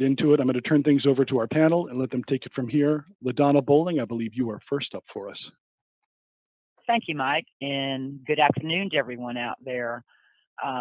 into it. I'm going to turn things over to our panel and let them take it from here. LaDonna Bowling, I believe you are first up for us. Thank you, Mike, and good afternoon to everyone out there.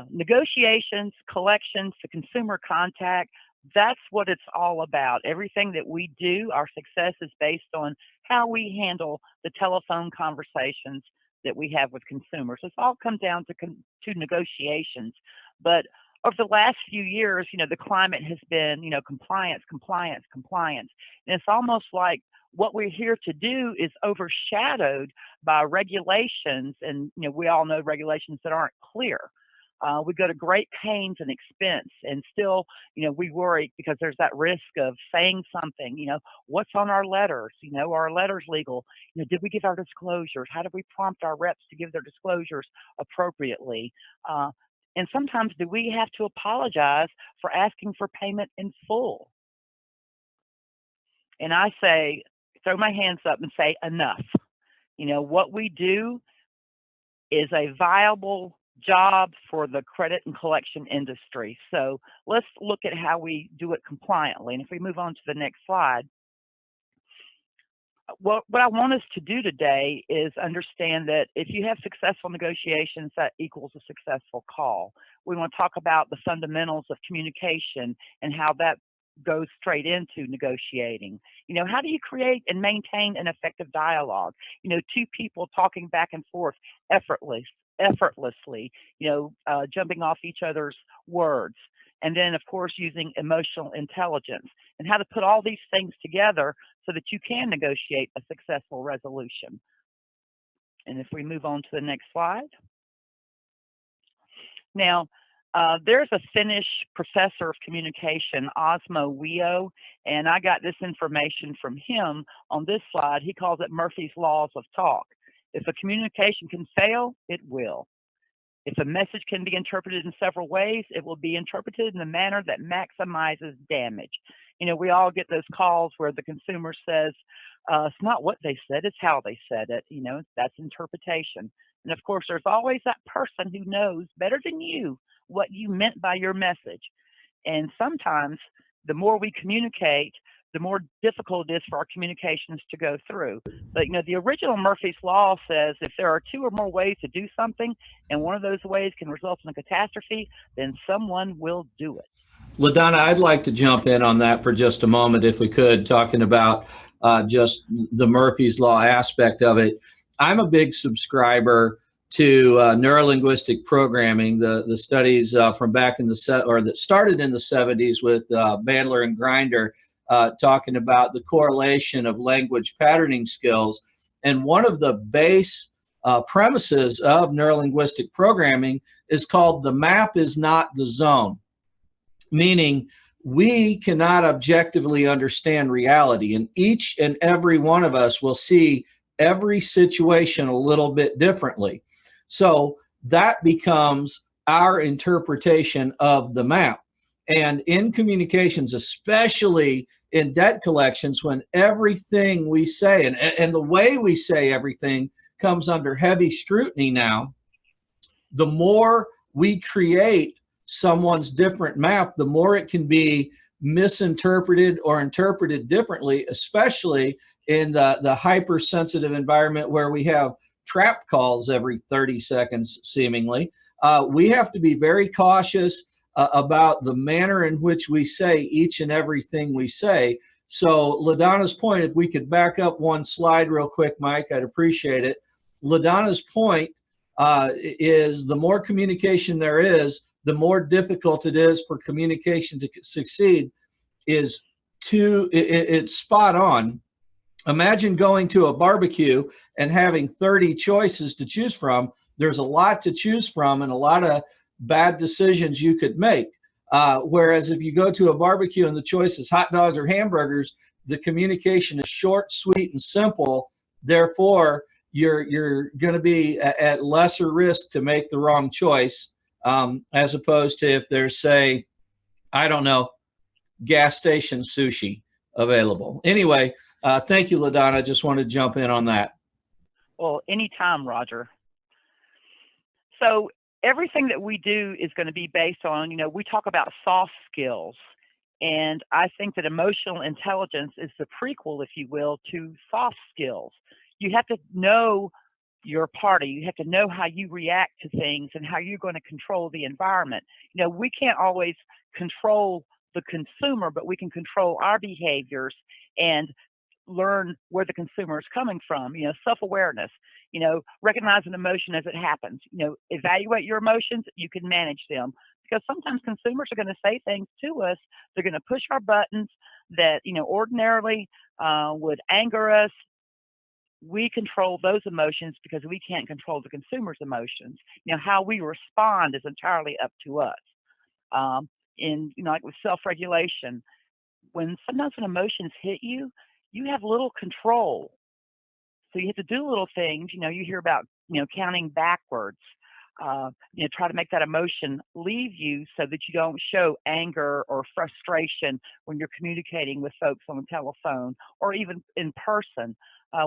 Negotiations, collections, the consumer contact, that's what it's all about. Everything that we do, our success is based on how we handle the telephone conversations that we have with consumers. It's all come down to negotiations. But over the last few years, the climate has been, compliance, compliance, compliance. And it's almost like what we're here to do is overshadowed by regulations. And, we all know regulations that aren't clear. We go to great pains and expense, and still, we worry because there's that risk of saying something, what's on our letters, are our letters legal? Did we give our disclosures? How do we prompt our reps to give their disclosures appropriately? And sometimes do we have to apologize for asking for payment in full? And I say, throw my hands up and say enough. What we do is a viable job for the credit and collection industry. So let's look at how we do it compliantly. And if we move on to the next slide, what I want us to do today is understand that if you have successful negotiations, that equals a successful call. We want to talk about the fundamentals of communication and how that goes straight into negotiating. How do you create and maintain an effective dialogue? Two people talking back and forth effortlessly, jumping off each other's words. And then, of course, using emotional intelligence and how to put all these things together so that you can negotiate a successful resolution. And if we move on to the next slide. Now, there's a Finnish professor of communication, Osmo Wio, and I got this information from him on this slide. He calls it Murphy's Laws of Talk. If a communication can fail, it will. If a message can be interpreted in several ways, it will be interpreted in a manner that maximizes damage. We all get those calls where the consumer says, it's not what they said, it's how they said it. That's interpretation. And of course, there's always that person who knows better than you what you meant by your message. And sometimes the more we communicate, the more difficult it is for our communications to go through. But the original Murphy's Law says if there are two or more ways to do something, and one of those ways can result in a catastrophe, then someone will do it. LaDonna, I'd like to jump in on that for just a moment, if we could, talking about just the Murphy's Law aspect of it. I'm a big subscriber to neurolinguistic programming, the studies from back in that started in the 70s with Bandler and Grinder, talking about the correlation of language patterning skills. And one of the base premises of neurolinguistic programming is called the map is not the zone, meaning we cannot objectively understand reality, and each and every one of us will see every situation a little bit differently. So that becomes our interpretation of the map. And in communications, especially in debt collections, when everything we say and the way we say everything comes under heavy scrutiny now, the more we create someone's different map, the more it can be misinterpreted or interpreted differently, especially in the hypersensitive environment where we have trap calls every 30 seconds, seemingly. We have to be very cautious about the manner in which we say each and everything we say. So LaDonna's point, if we could back up one slide real quick, Mike, I'd appreciate it. LaDonna's point is the more communication there is, the more difficult it is for communication to succeed. It's spot on. Imagine going to a barbecue and having 30 choices to choose from. There's a lot to choose from and a lot of bad decisions you could make. Whereas if you go to a barbecue and the choice is hot dogs or hamburgers, the communication is short, sweet, and simple. Therefore, you're going to be at lesser risk to make the wrong choice, as opposed to if there's, say, I don't know, gas station sushi available. Anyway, thank you, LaDonna. Just want to jump in on that. Well, anytime, Roger. So everything that we do is going to be based on, we talk about soft skills. And I think that emotional intelligence is the prequel, if you will, to soft skills. You have to know your party. You have to know how you react to things and how you're going to control the environment. You know, we can't always control the consumer, but we can control our behaviors and learn where the consumer is coming from. You know, self-awareness, you know, recognize an emotion as it happens, you know, evaluate your emotions, you can manage them. Because sometimes consumers are going to say things to us, they're going to push our buttons that, you know, ordinarily would anger us. We control those emotions because we can't control the consumer's emotions. You know, how we respond is entirely up to us. In, you know, like with self-regulation, sometimes when emotions hit you, you have little control. So you have to do little things. You know, you hear about, you know, counting backwards. You know, try to make that emotion leave you so that you don't show anger or frustration when you're communicating with folks on the telephone or even in person.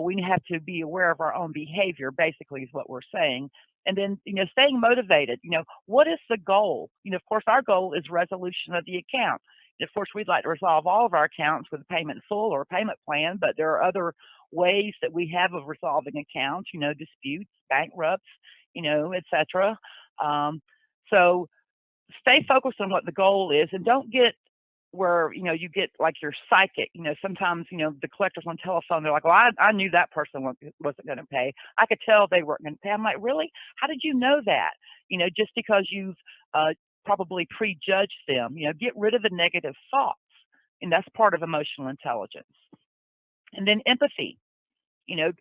We have to be aware of our own behavior, basically, is what we're saying. And then, you know, staying motivated. You know, what is the goal? You know, of course, our goal is resolution of the account. And of course, we'd like to resolve all of our accounts with a payment in full or a payment plan, but there are other ways that we have of resolving accounts, you know, disputes, bankrupts, you know, etc. So stay focused on what the goal is and don't get where, you know, you get like you're psychic. You know, sometimes, you know, the collectors on telephone, they're like, well, I knew that person wasn't going to pay. I could tell they weren't going to pay. I'm like, really? How did you know that? You know, just because you've probably prejudged them. You know, get rid of the negative thoughts. And that's part of emotional intelligence. And then empathy, you know,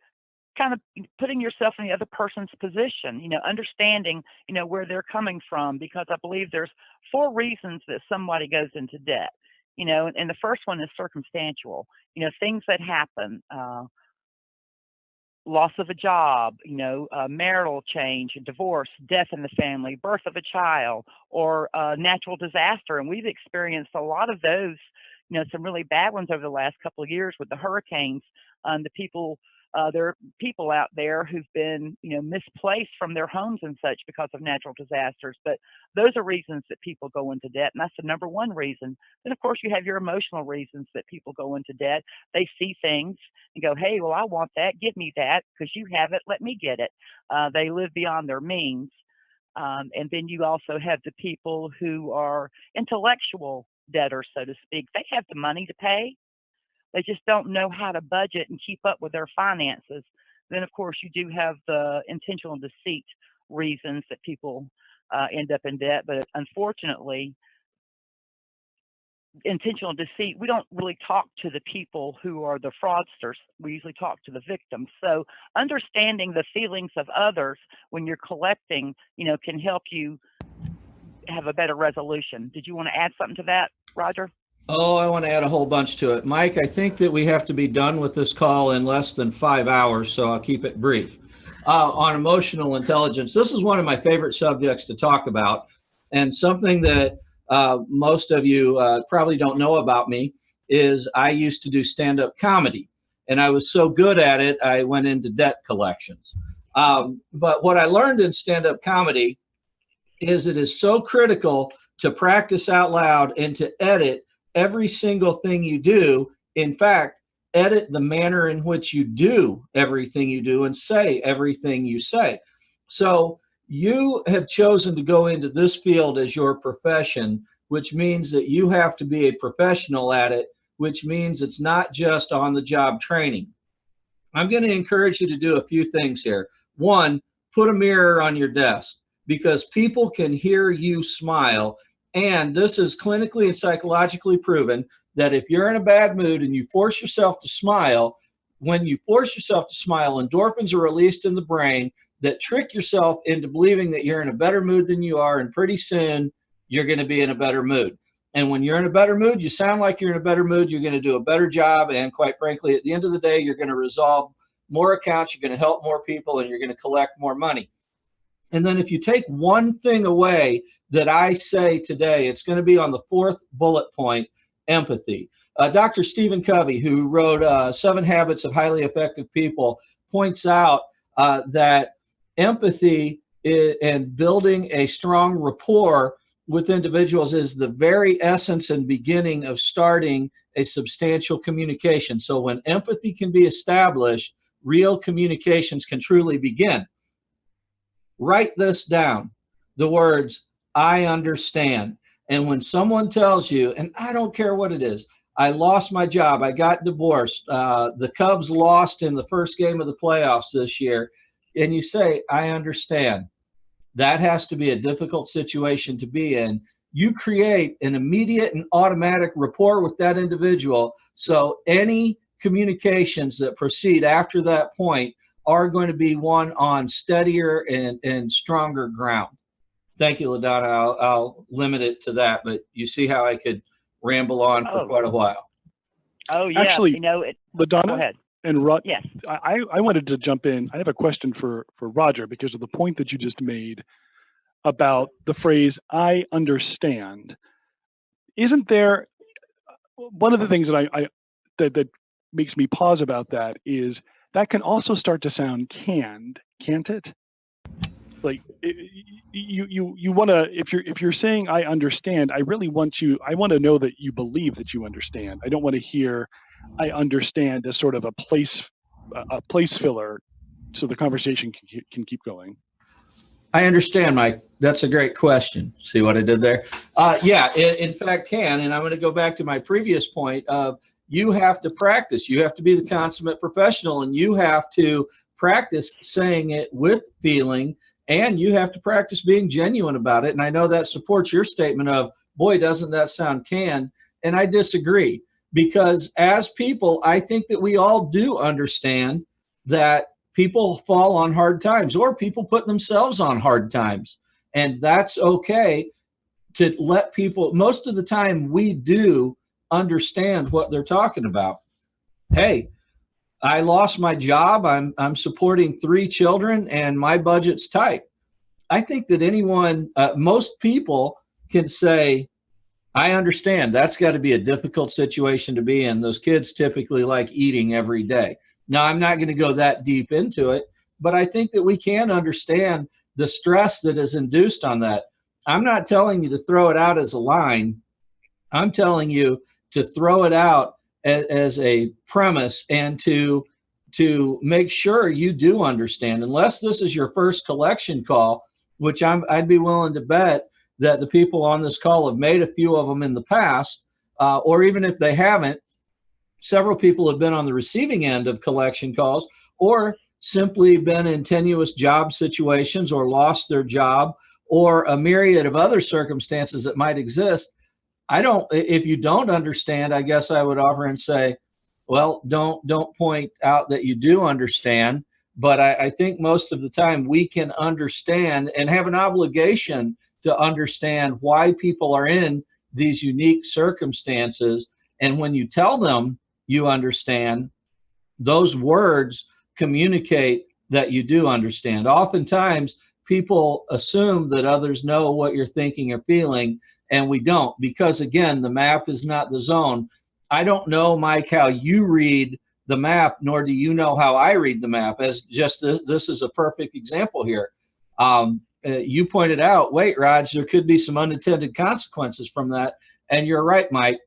kind of putting yourself in the other person's position, you know, understanding, you know, where they're coming from, because I believe there's 4 reasons that somebody goes into debt, you know, and the first one is circumstantial, you know, things that happen, loss of a job, you know, marital change, divorce, death in the family, birth of a child, or natural disaster. And we've experienced a lot of those, you know, some really bad ones over the last couple of years with the hurricanes. There are people out there who've been, you know, misplaced from their homes and such because of natural disasters. But those are reasons that people go into debt, and that's the number one reason. Then, of course, you have your emotional reasons that people go into debt. They see things and go, hey, well, I want that. Give me that because you have it. Let me get it. They live beyond their means. And then you also have the people who are intellectual debtors, so to speak. They have the money to pay. They just don't know how to budget and keep up with their finances. Then, of course, you do have the intentional deceit reasons that people end up in debt. But unfortunately, intentional deceit, we don't really talk to the people who are the fraudsters. We usually talk to the victims. So understanding the feelings of others when you're collecting, you know, can help you have a better resolution. Did you want to add something to that, Roger? Oh, I want to add a whole bunch to it. Mike, I think that we have to be done with this call in less than 5 hours, so I'll keep it brief. On emotional intelligence, this is one of my favorite subjects to talk about, and something that most of you probably don't know about me is I used to do stand-up comedy, and I was so good at it, I went into debt collections. But what I learned in stand-up comedy is it is so critical to practice out loud and to edit every single thing you do. In fact, edit the manner in which you do everything you do and say everything you say. So you have chosen to go into this field as your profession, which means that you have to be a professional at it, which means it's not just on the job training. I'm going to encourage you to do a few things here. One, put a mirror on your desk because people can hear you smile. And this is clinically and psychologically proven that if you're in a bad mood and you force yourself to smile, when you force yourself to smile, endorphins are released in the brain that trick yourself into believing that you're in a better mood than you are. And pretty soon you're going to be in a better mood. And when you're in a better mood, you sound like you're in a better mood. You're going to do a better job. And quite frankly, at the end of the day, you're going to resolve more accounts. You're going to help more people and you're going to collect more money. And then if you take one thing away that I say today, it's going to be on the 4th bullet point, empathy. Dr. Stephen Covey, who wrote 7 Habits of Highly Effective People, points out that empathy and building a strong rapport with individuals is the very essence and beginning of starting a substantial communication. So when empathy can be established, real communications can truly begin. Write this down, the words, I understand. And when someone tells you, and I don't care what it is, I lost my job, I got divorced, the Cubs lost in the first game of the playoffs this year, and you say, I understand. That has to be a difficult situation to be in. You create an immediate and automatic rapport with that individual. So any communications that proceed after that point are going to be one on steadier and stronger ground. Thank you, LaDonna. I'll limit it to that, but you see how I could ramble on for quite a while. Oh, yeah. Actually, Go LaDonna ahead. and Rod, Yes. I wanted to jump in. I have a question for Roger because of the point that you just made about the phrase, I understand. Isn't there, one of the things that that makes me pause about that is that can also start to sound canned, can't it? Like you want to, if you're saying I understand, I want to know that you believe that you understand. I don't want to hear I understand as sort of a place filler so the conversation can keep going. I understand, Mike. That's a great question. See what I did there? Yeah, in fact, can. And I'm going to go back to my previous point of you have to practice. You have to be the consummate professional, and you have to practice saying it with feeling, and you have to practice being genuine about it. And I know that supports your statement of, boy, doesn't that sound canned? And I disagree, because as people, I think that we all do understand that people fall on hard times, or people put themselves on hard times. And that's okay to let people, most of the time we do understand what they're talking about. Hey, I lost my job. I'm supporting 3 children and my budget's tight. I think that anyone, most people can say, I understand. That's got to be a difficult situation to be in. Those kids typically like eating every day. Now, I'm not going to go that deep into it, but I think that we can understand the stress that is induced on that. I'm not telling you to throw it out as a line. I'm telling you to throw it out as a premise and to make sure you do understand. Unless this is your first collection call, which I'd be willing to bet that the people on this call have made a few of them in the past, or even if they haven't, several people have been on the receiving end of collection calls, or simply been in tenuous job situations, or lost their job, or a myriad of other circumstances that might exist. If you don't understand, I guess I would offer and say, well, don't point out that you do understand. But I think most of the time we can understand and have an obligation to understand why people are in these unique circumstances. And when you tell them you understand, those words communicate that you do understand. Oftentimes, people assume that others know what you're thinking or feeling, and we don't, because again, the map is not the zone. I don't know, Mike, how you read the map, nor do you know how I read the map. As just this is a perfect example here. You pointed out, wait, Raj, there could be some unintended consequences from that. And you're right, Mike.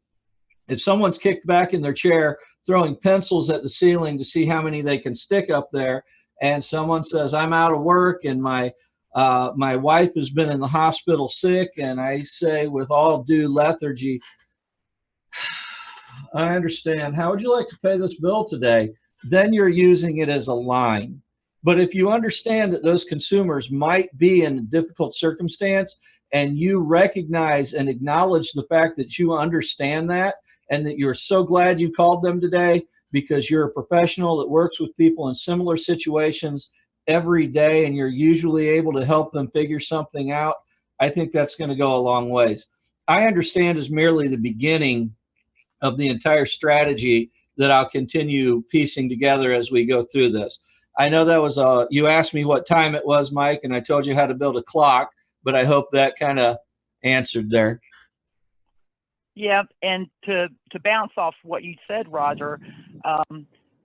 If someone's kicked back in their chair, throwing pencils at the ceiling to see how many they can stick up there, and someone says, I'm out of work and my wife has been in the hospital sick, and I say with all due lethargy, I understand. How would you like to pay this bill today? Then you're using it as a line. But if you understand that those consumers might be in a difficult circumstance, and you recognize and acknowledge the fact that you understand that, and that you're so glad you called them today because you're a professional that works with people in similar situations every day, and you're usually able to help them figure something out, I think that's going to go a long ways. I understand is merely the beginning of the entire strategy that I'll continue piecing together as we go through this. I know that was you asked me what time it was, Mike, and I told you how to build a clock, but I hope that kind of answered there. Yeah, and to bounce off what you said, Roger,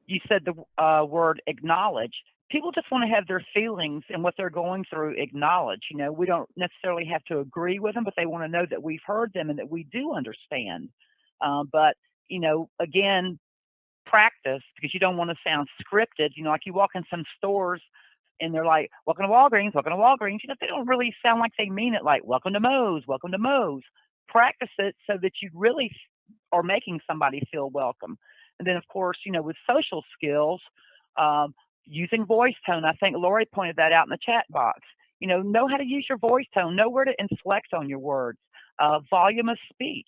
you said the word acknowledge. people just want to have their feelings and what they're going through acknowledged. We don't necessarily have to agree with them, but they want to know that we've heard them and that we do understand. But, again, practice, because you don't want to sound scripted. Like you walk in some stores and they're like, welcome to Walgreens, welcome to Walgreens. They don't really sound like they mean it, like welcome to Moe's, welcome to Moe's. Practice it so that you really are making somebody feel welcome. And then, of course, with social skills, using voice tone. I think Lori pointed that out in the chat box. Know how to use your voice tone, know where to inflect on your words, volume of speech,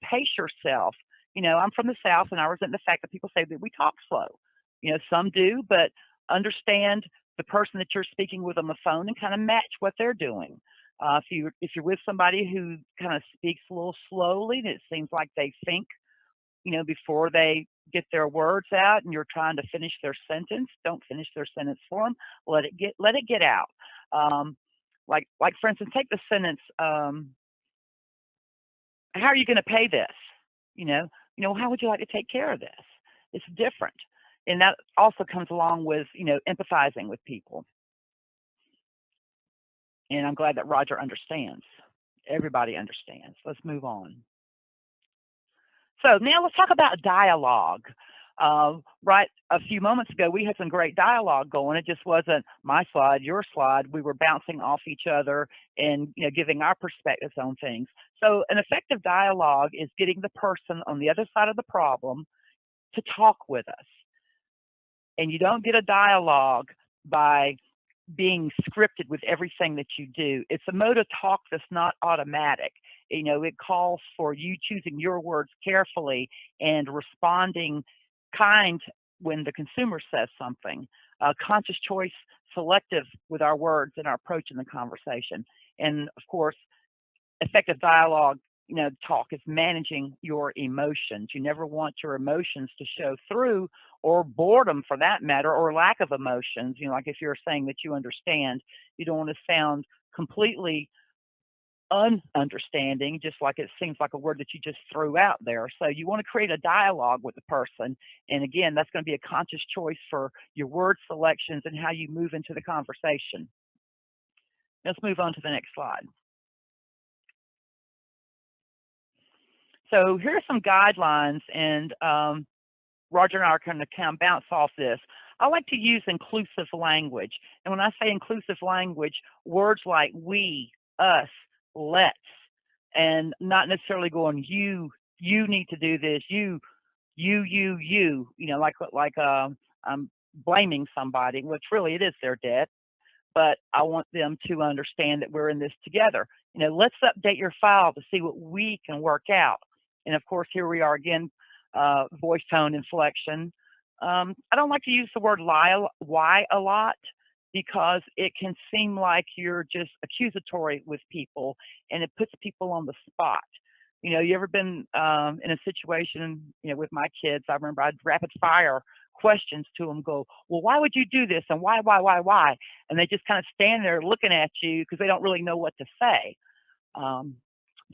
pace yourself. I'm from the South, and I resent the fact that people say that we talk slow. Some do, but understand the person that you're speaking with on the phone and kind of match what they're doing. If you're with somebody who kind of speaks a little slowly, and it seems like they think, before they get their words out, and you're trying to finish their sentence, don't finish their sentence for them. Let it get out. Like for instance, take the sentence, how are you going to pay this? How would you like to take care of this? It's different. And that also comes along with, empathizing with people. And I'm glad that Roger understands. Everybody understands. Let's move on. So now let's talk about dialogue. Right a few moments ago, we had some great dialogue going. It just wasn't my slide, your slide. We were bouncing off each other and giving our perspectives on things. So an effective dialogue is getting the person on the other side of the problem to talk with us. And you don't get a dialogue by being scripted with everything that you do. It's a mode of talk that's not automatic. It calls for you choosing your words carefully and responding kind when the consumer says something. Conscious choice, selective with our words and our approach in the conversation. And of course, effective dialogue, talk is managing your emotions. You never want your emotions to show through, or boredom for that matter, or lack of emotions. Like if you're saying that you understand, you don't want to sound completely ununderstanding, just like it seems like a word that you just threw out there. So you want to create a dialogue with the person. And again, that's going to be a conscious choice for your word selections and how you move into the conversation. Let's move on to the next slide. So here are some guidelines, and Roger and I are going to kind of bounce off this. I like to use inclusive language. And when I say inclusive language, words like we, us, let's, and not necessarily going you need to do this, you, like I'm blaming somebody, which really it is their debt. But I want them to understand that we're in this together. Let's update your file to see what we can work out. And of course, here we are again, voice tone inflection. I don't like to use the word why a lot, because it can seem like you're just accusatory with people, and it puts people on the spot. You ever been in a situation, with my kids? I remember I'd rapid fire questions to them, go, well, why would you do this? And why? And they just kind of stand there looking at you because they don't really know what to say.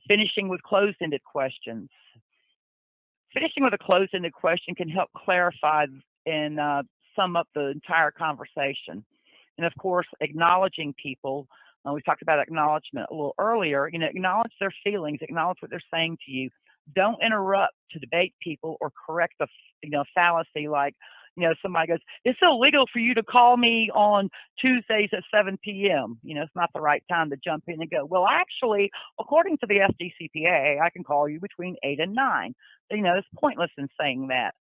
Finishing with closed-ended questions. Finishing with a closed-ended question can help clarify and sum up the entire conversation. And of course, acknowledging people. We talked about acknowledgement a little earlier. Acknowledge their feelings, acknowledge what they're saying to you. Don't interrupt to debate people or correct a fallacy, like, somebody goes, it's illegal for you to call me on Tuesdays at 7 p.m. It's not the right time to jump in and go, well, actually, according to the FDCPA, I can call you between 8 and 9. It's pointless in saying that.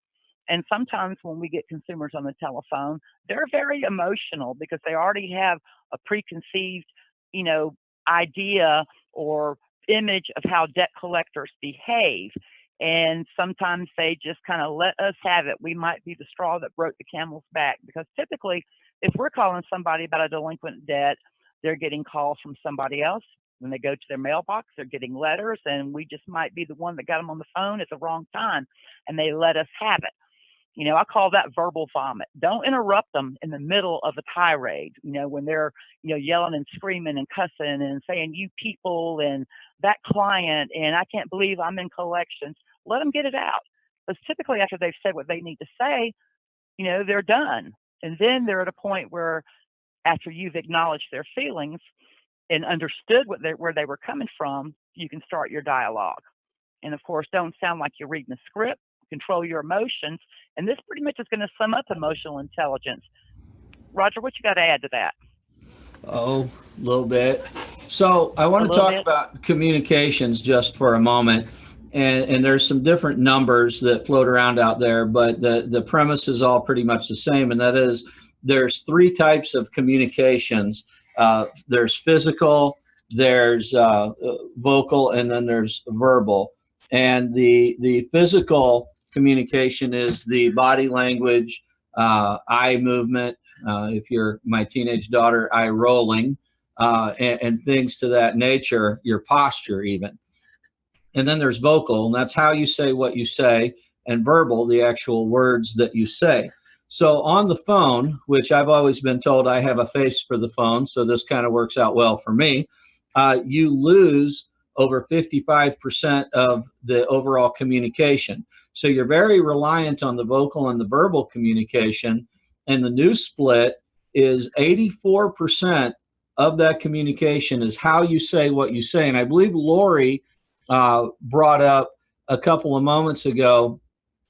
And sometimes when we get consumers on the telephone, they're very emotional because they already have a preconceived, idea or image of how debt collectors behave. And sometimes they just kind of let us have it. We might be the straw that broke the camel's back, because typically if we're calling somebody about a delinquent debt, they're getting calls from somebody else. When they go to their mailbox, they're getting letters, and we just might be the one that got them on the phone at the wrong time, and they let us have it. I call that verbal vomit. Don't interrupt them in the middle of a tirade, when they're, yelling and screaming and cussing and saying, you people and that client, and I can't believe I'm in collections. Let them get it out. Because typically after they've said what they need to say, they're done. And then they're at a point where after you've acknowledged their feelings and understood where they were coming from, you can start your dialogue. And of course, don't sound like you're reading a script, control your emotions. And this pretty much is going to sum up emotional intelligence. Roger, what you got to add to that? Oh, a little bit. So I want to talk about communications just for a moment. And there's some different numbers that float around out there, but the premise is all pretty much the same. And that is there's three types of communications. There's physical, there's vocal, and then there's verbal. And the physical communication is the body language, eye movement, if you're my teenage daughter, eye rolling, and things to that nature, your posture even. And then there's vocal, and that's how you say what you say, and verbal, the actual words that you say. So on the phone, which I've always been told I have a face for the phone, so this kind of works out well for me, you lose over 55% of the overall communication. So you're very reliant on the vocal and the verbal communication. And the new split is 84% of that communication is how you say what you say. And I believe Lori brought up a couple of moments ago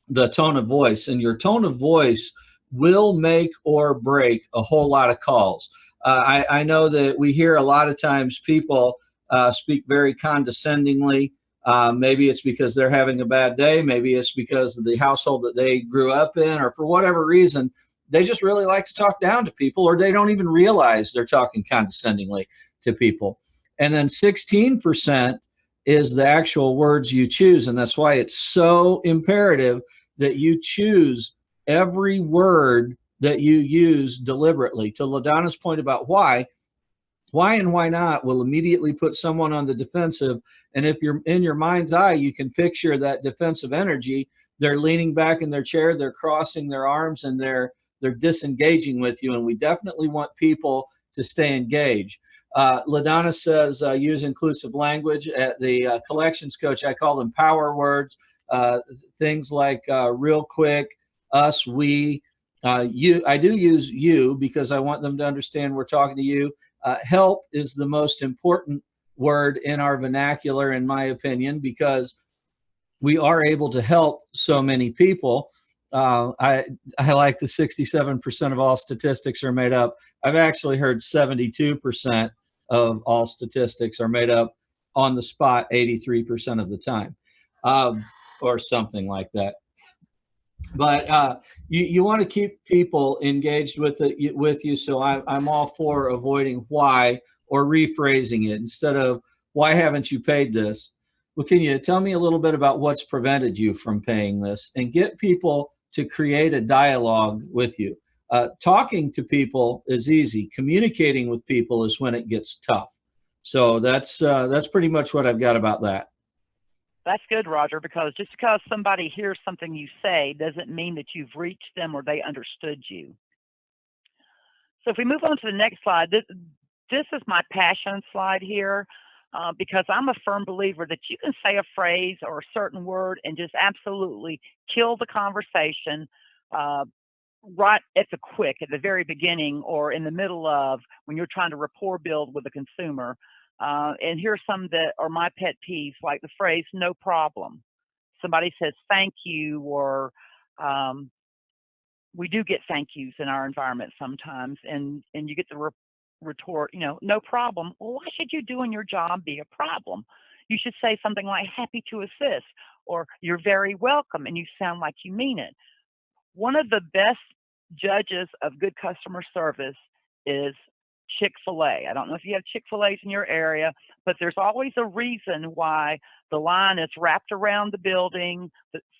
the tone of voice. And your tone of voice will make or break a whole lot of calls. I know that we hear a lot of times people speak very condescendingly. Maybe it's because they're having a bad day. Maybe it's because of the household that they grew up in, or for whatever reason, they just really like to talk down to people, or they don't even realize they're talking condescendingly to people. And then 16% is the actual words you choose. And that's why it's so imperative that you choose every word that you use deliberately. To LaDonna's point about why and why not will immediately put someone on the defensive. And if you're in your mind's eye, you can picture that defensive energy. They're leaning back in their chair, they're crossing their arms, and they're disengaging with you. And we definitely want people to stay engaged. LaDonna says use inclusive language. At the collections coach, I call them power words. Things like real quick, us, we, you. I do use you because I want them to understand we're talking to you. Help is the most important word in our vernacular, in my opinion, because we are able to help so many people. I like the 67% of all statistics are made up. I've actually heard 72% of all statistics are made up on the spot 83% of the time, or something like that. But you want to keep people engaged with you. So I'm all for avoiding why or rephrasing it instead of why haven't you paid this? Well, can you tell me a little bit about what's prevented you from paying this, and get people to create a dialogue with you. Talking to people is easy. Communicating with people is when it gets tough. So that's pretty much what I've got about that. That's good, Roger, because just because somebody hears something you say doesn't mean that you've reached them or they understood you. So if we move on to the next slide, this is my passion slide here, because I'm a firm believer that you can say a phrase or a certain word and just absolutely kill the conversation right at the very beginning, or in the middle of when you're trying to rapport build with a consumer. And here's some that are my pet peeves, like the phrase, no problem. Somebody says thank you, or we do get thank yous in our environment sometimes, and you get the retort, no problem. Well, why should you doing your job be a problem? You should say something like happy to assist, or you're very welcome, and you sound like you mean it. One of the best judges of good customer service is Chick-fil-A. I don't know if you have Chick-fil-A's in your area, but there's always a reason why the line is wrapped around the building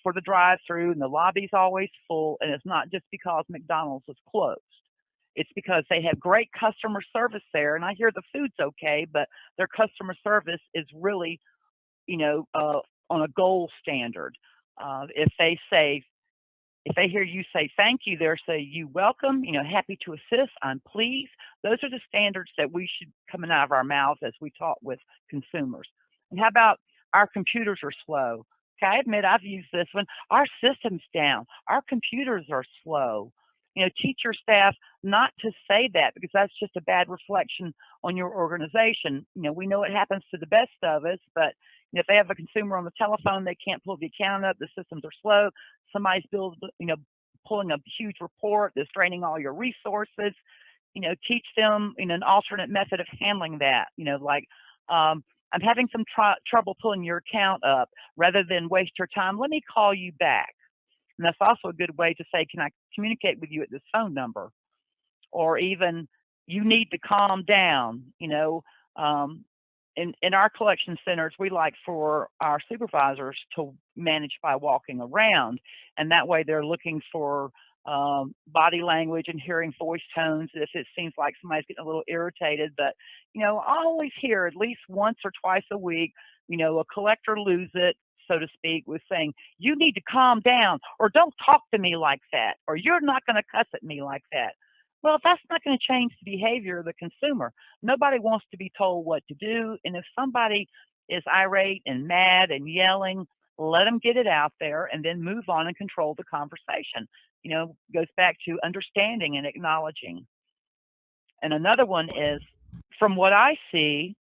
for the drive-through, and the lobby's always full, and it's not just because McDonald's is closed. It's because they have great customer service there, and I hear the food's okay, but their customer service is really, on a gold standard. If they hear you say thank you, they'll say you welcome, happy to assist, I'm pleased. Those are the standards that we should coming out of our mouths as we talk with consumers. And how about our computers are slow? Okay, I admit I've used this one. Our system's down. Our computers are slow. teach your staff not to say that, because that's just a bad reflection on your organization. We know it happens to the best of us, but if they have a consumer on the telephone, they can't pull the account up, the systems are slow, somebody's pulling a huge report that's draining all your resources. Teach them an alternate method of handling that. Like, I'm having some trouble pulling your account up. Rather than waste your time, let me call you back. And that's also a good way to say, can I communicate with you at this phone number? Or even, you need to calm down. In our collection centers, we like for our supervisors to manage by walking around. And that way they're looking for body language and hearing voice tones if it seems like somebody's getting a little irritated. But, I always hear at least once or twice a week, a collector lose it, so to speak, with saying, you need to calm down, or don't talk to me like that, or you're not going to cuss at me like that. Well, that's not going to change the behavior of the consumer. Nobody wants to be told what to do. And if somebody is irate and mad and yelling, let them get it out there and then move on and control the conversation. Goes back to understanding and acknowledging. And another one is, from what I see,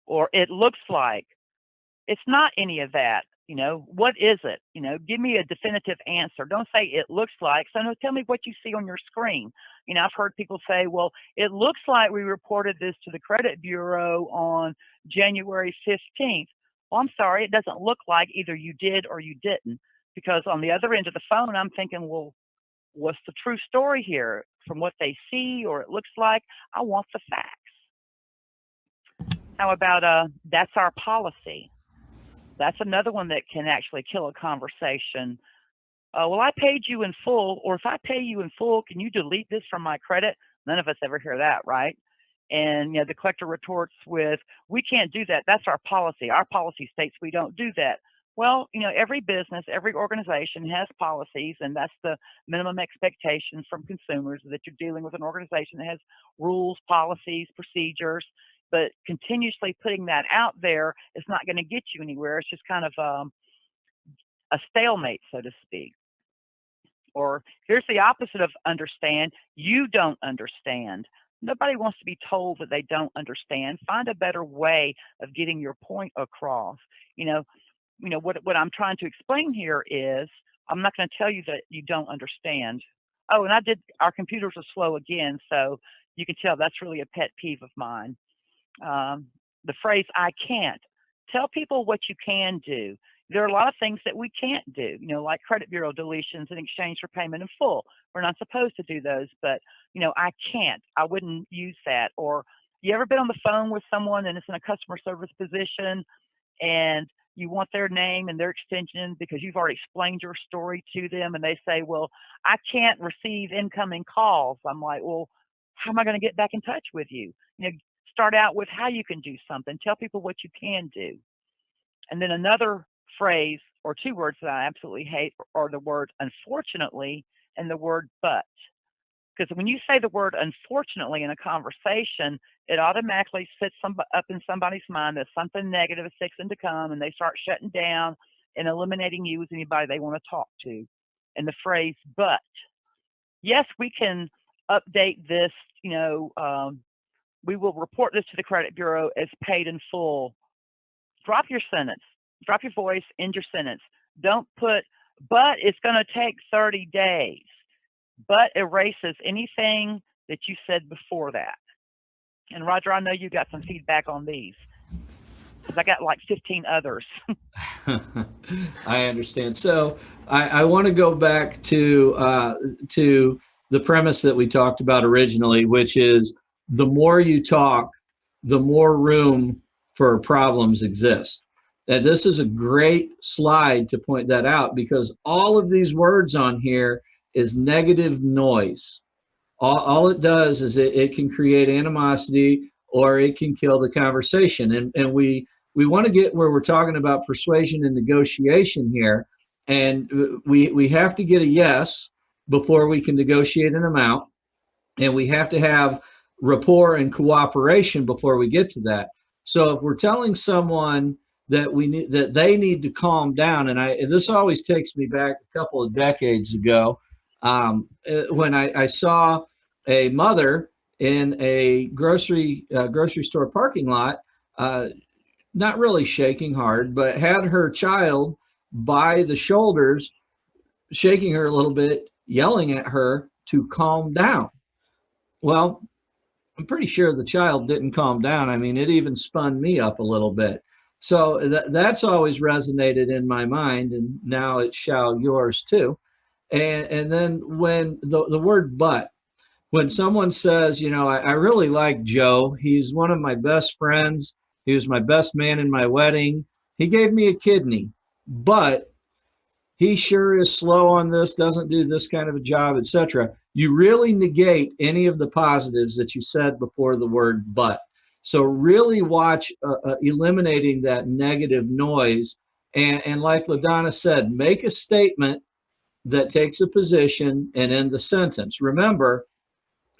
or it looks like, it's not any of that. What is it? Give me a definitive answer. Don't say it looks like. So no, tell me what you see on your screen. I've heard people say, well, it looks like we reported this to the credit bureau on January 15th. Well, I'm sorry, it doesn't look like. Either you did or you didn't. Because on the other end of the phone, I'm thinking, well, what's the true story here? From what they see or it looks like, I want the facts. How about that's our policy? That's another one that can actually kill a conversation. Well, I paid you in full, or if I pay you in full, can you delete this from my credit? None of us ever hear that, right? And the collector retorts with, we can't do that. That's our policy. Our policy states we don't do that. Well, every business, every organization has policies, and that's the minimum expectation from consumers, that you're dealing with an organization that has rules, policies, procedures. But continuously putting that out there is not going to get you anywhere. It's just kind of a stalemate, so to speak. Or here's the opposite of understand. You don't understand. Nobody wants to be told that they don't understand. Find a better way of getting your point across. What I'm trying to explain here is, I'm not going to tell you that you don't understand. Oh, and our computers are slow again, so you can tell that's really a pet peeve of mine. The phrase, I can't. Tell people what you can do. There are a lot of things that we can't do, like credit bureau deletions in exchange for payment in full. We're not supposed to do those, but, I can't. I wouldn't use that. Or you ever been on the phone with someone and it's in a customer service position and you want their name and their extension because you've already explained your story to them, and they say, well, I can't receive incoming calls. I'm like, well, how am I going to get back in touch with you? Start out with how you can do something. Tell people what you can do. And then another phrase or two words that I absolutely hate are the word unfortunately and the word but. Because when you say the word unfortunately in a conversation, it automatically sets up in somebody's mind that something negative is fixing to come, and they start shutting down and eliminating you as anybody they want to talk to. And the phrase but. Yes, we can update this, we will report this to the credit bureau as paid in full. Drop your sentence, drop your voice, end your sentence. Don't put, but it's going to take 30 days. But erases anything that you said before that. And Roger, I know you got some feedback on these, because I got like 15 others. I understand. So I want to go back to the premise that we talked about originally, which is, the more you talk, the more room for problems exist. And this is a great slide to point that out, because all of these words on here is negative noise. All it does is it can create animosity, or it can kill the conversation. And we want to get where we're talking about persuasion and negotiation here. And we have to get a yes before we can negotiate an amount. And we have to have rapport and cooperation before we get to that. So if we're telling someone that they need to calm down, and this always takes me back a couple of decades ago, When I saw a mother in a grocery store parking lot, not really shaking hard, but had her child by the shoulders, shaking her a little bit, yelling at her to calm down. Well, I'm pretty sure the child didn't calm down. I mean, it even spun me up a little bit. So that's always resonated in my mind, and now it shall yours too. And then when the word but, when someone says, you know, I really like Joe, he's one of my best friends, he was my best man in my wedding, he gave me a kidney, but he sure is slow on this, doesn't do this kind of a job, etc. You really negate any of the positives that you said before the word but. So really watch eliminating that negative noise. And like LaDonna said, make a statement that takes a position and end the sentence. Remember,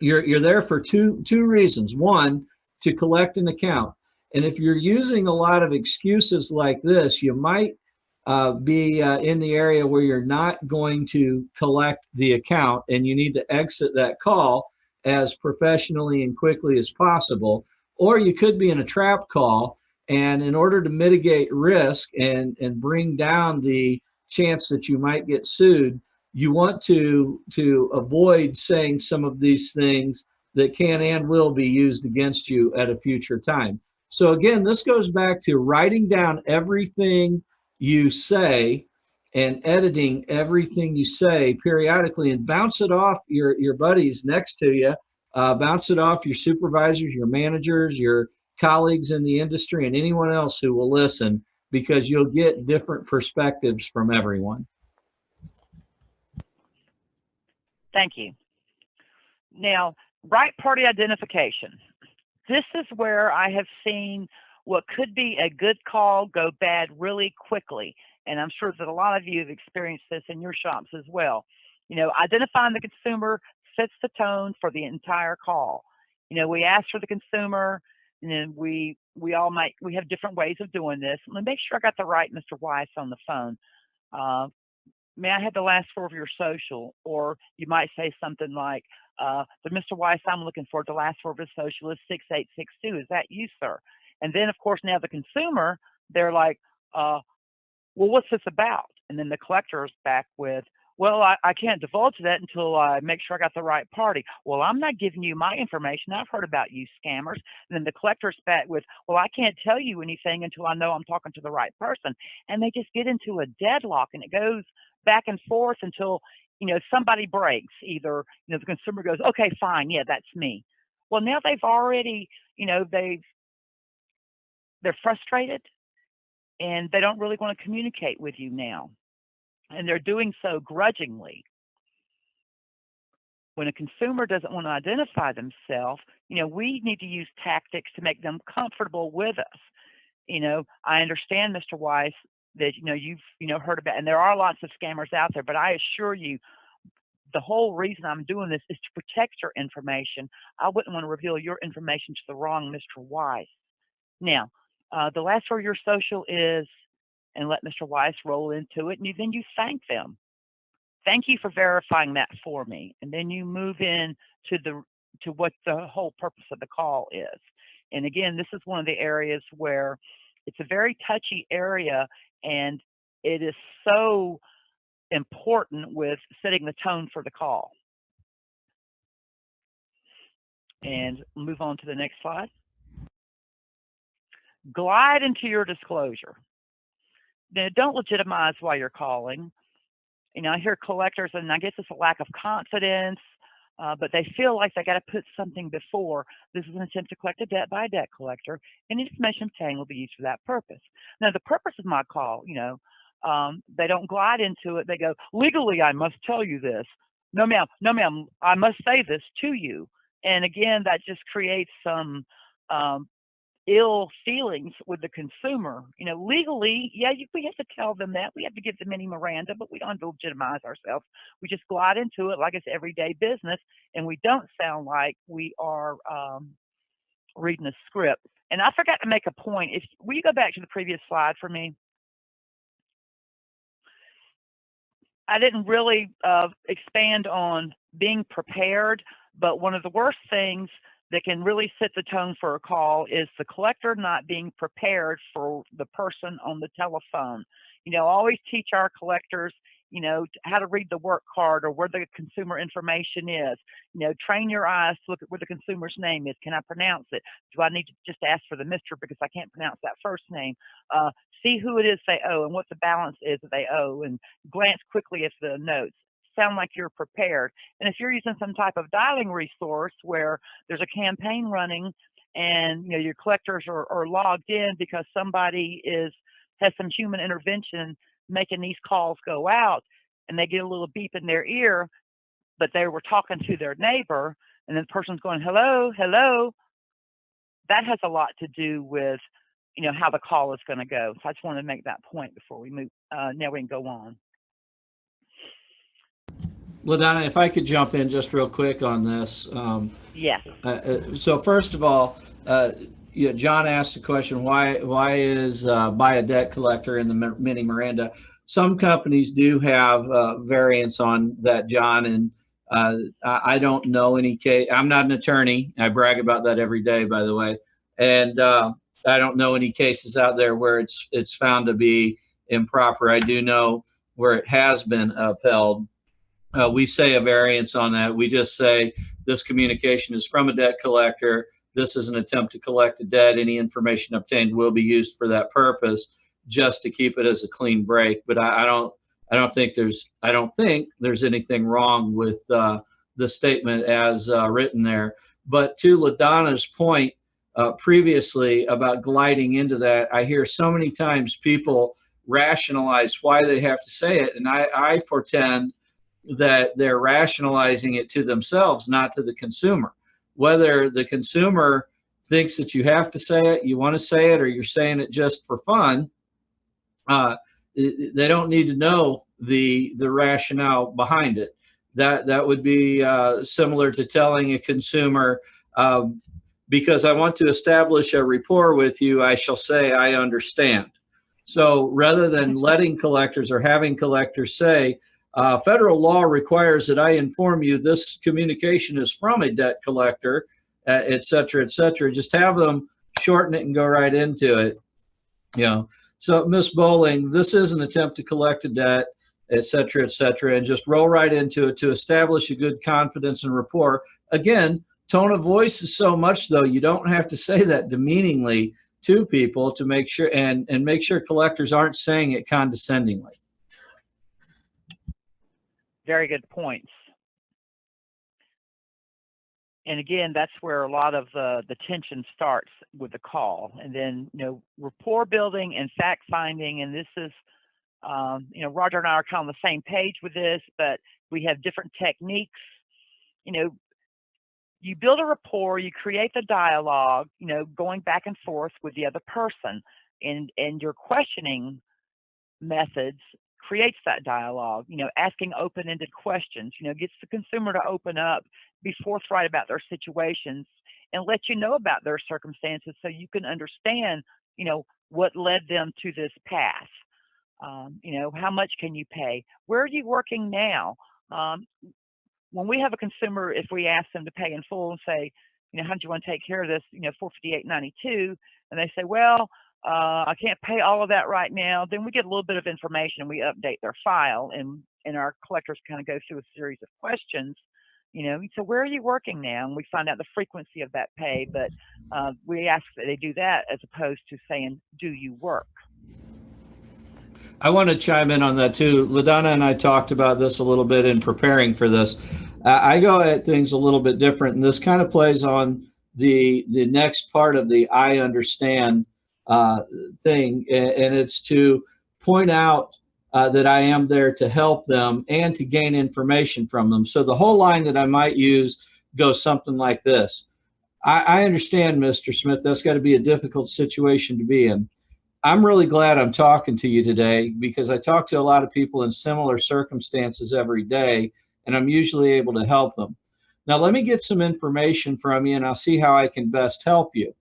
you're there for two reasons. One, to collect an account. And if you're using a lot of excuses like this, you might be in the area where you're not going to collect the account and you need to exit that call as professionally and quickly as possible. Or you could be in a trap call, and in order to mitigate risk and bring down the chance that you might get sued, you want to avoid saying some of these things that can and will be used against you at a future time. So again, this goes back to writing down everything you say and editing everything you say periodically, and bounce it off your buddies next to you, bounce it off your supervisors, your managers, your colleagues in the industry, and anyone else who will listen, because you'll get different perspectives from everyone. Thank you. Now, right party identification. This is where I have seen what could be a good call go bad really quickly. And I'm sure that a lot of you have experienced this in your shops as well. You know, identifying the consumer sets the tone for the entire call. You know, we ask for the consumer, and then we have different ways of doing this. Let me make sure I got the right Mr. Weiss on the phone. May I have the last four of your social? Or you might say something like, but Mr. Weiss, I'm looking for the last four of his social is 6862. Is that you, sir? And then, of course, now the consumer, they're like, well, what's this about? And then the collector is back with, well, I can't divulge that until I make sure I got the right party. Well, I'm not giving you my information. I've heard about you scammers. And then the collector's back with, well, I can't tell you anything until I know I'm talking to the right person. And they just get into a deadlock, and it goes back and forth until, you know, somebody breaks. Either, you know, the consumer goes, okay, fine, yeah, that's me. Well, now they've already, you know, they're frustrated, and they don't really want to communicate with you now. And they're doing so grudgingly. When a consumer doesn't want to identify themselves, you know, we need to use tactics to make them comfortable with us. You know, I understand, Mr. Weiss, that, you know, you've, you know, heard about, and there are lots of scammers out there, but I assure you, the whole reason I'm doing this is to protect your information. I wouldn't want to reveal your information to the wrong Mr. Weiss. Now, the last for your social is, and let Mr. Weiss roll into it, and then you thank them. Thank you for verifying that for me. And then you move in to what the whole purpose of the call is. And again, this is one of the areas where it's a very touchy area, and it is so important with setting the tone for the call. And move on to the next slide. Glide into your disclosure. Now, don't legitimize why you're calling. You know, I hear collectors, and I guess it's a lack of confidence, but they feel like they got to put something before. This is an attempt to collect a debt by a debt collector, and information obtained will be used for that purpose. Now, the purpose of my call, you know, they don't glide into it. They go, legally, I must tell you this. No, ma'am, I must say this to you. And again, that just creates some ill feelings with the consumer. You know, legally, yeah, we have to tell them that. We have to give them any Miranda, but we don't have to legitimize ourselves. We just glide into it like it's everyday business, and we don't sound like we are reading a script. And I forgot to make a point. Will you go back to the previous slide for me? I didn't really expand on being prepared, but one of the worst things that can really set the tone for a call is the collector not being prepared for the person on the telephone. You know, always teach our collectors, you know, how to read the work card or where the consumer information is. You know, train your eyes to look at where the consumer's name is. Can I pronounce it? Do I need to just ask for the Mr. because I can't pronounce that first name? See who it is they owe and what the balance is that they owe, and glance quickly at the notes. Sound like you're prepared. And if you're using some type of dialing resource where there's a campaign running and, you know, your collectors are logged in because somebody has some human intervention making these calls go out, and they get a little beep in their ear, but they were talking to their neighbor, and then the person's going, hello, hello. That has a lot to do with, you know, how the call is going to go. So I just wanted to make that point before we move. Now we can go on. LaDonna, if I could jump in just real quick on this. Yes. So first of all, John asked the question, why is buy a debt collector in the mini Miranda? Some companies do have variants on that, John, and I don't know any case. I'm not an attorney. I brag about that every day, by the way. And I don't know any cases out there where it's found to be improper. I do know where it has been upheld. We say a variance on that. We just say this communication is from a debt collector. This is an attempt to collect a debt. Any information obtained will be used for that purpose, just to keep it as a clean break. But I don't think there's anything wrong with the statement as written there. But to LaDonna's point previously about gliding into that, I hear so many times people rationalize why they have to say it, and I pretend that they're rationalizing it to themselves, not to the consumer. Whether the consumer thinks that you have to say it, you want to say it, or you're saying it just for fun, they don't need to know the rationale behind it. That would be similar to telling a consumer, because I want to establish a rapport with you, I shall say I understand. So rather than letting collectors or having collectors say, federal law requires that I inform you this communication is from a debt collector, et cetera, just have them shorten it and go right into it. You know, so Ms. Bowling, this is an attempt to collect a debt, et cetera, and just roll right into it to establish a good confidence and rapport. Again, tone of voice is so much, though, you don't have to say that demeaningly to people to make sure, and make sure collectors aren't saying it condescendingly. Very good points. And again, that's where a lot of the tension starts with the call. And then, you know, rapport building and fact finding. And this is, you know, Roger and I are kind of on the same page with this, but we have different techniques. You know, you build a rapport, you create the dialogue, you know, going back and forth with the other person, and your questioning methods creates that dialogue, you know, asking open-ended questions, you know, gets the consumer to open up, be forthright about their situations, and let you know about their circumstances so you can understand, you know, what led them to this path. You know, how much can you pay? Where are you working now? When we have a consumer, if we ask them to pay in full and say, you know, how do you want to take care of this, you know, $458.92, and they say, well, I can't pay all of that right now, then we get a little bit of information. We update their file, and our collectors kind of go through a series of questions. You know, so where are you working now? And we find out the frequency of that pay, but we ask that they do that as opposed to saying, do you work? I want to chime in on that too. LaDonna and I talked about this a little bit in preparing for this. I go at things a little bit different, and this kind of plays on the next part of the I understand thing, and it's to point out that I am there to help them and to gain information from them. So the whole line that I might use goes something like this. I understand, Mr. Smith, that's got to be a difficult situation to be in. I'm really glad I'm talking to you today, because I talk to a lot of people in similar circumstances every day, and I'm usually able to help them. Now, let me get some information from you, and I'll see how I can best help you.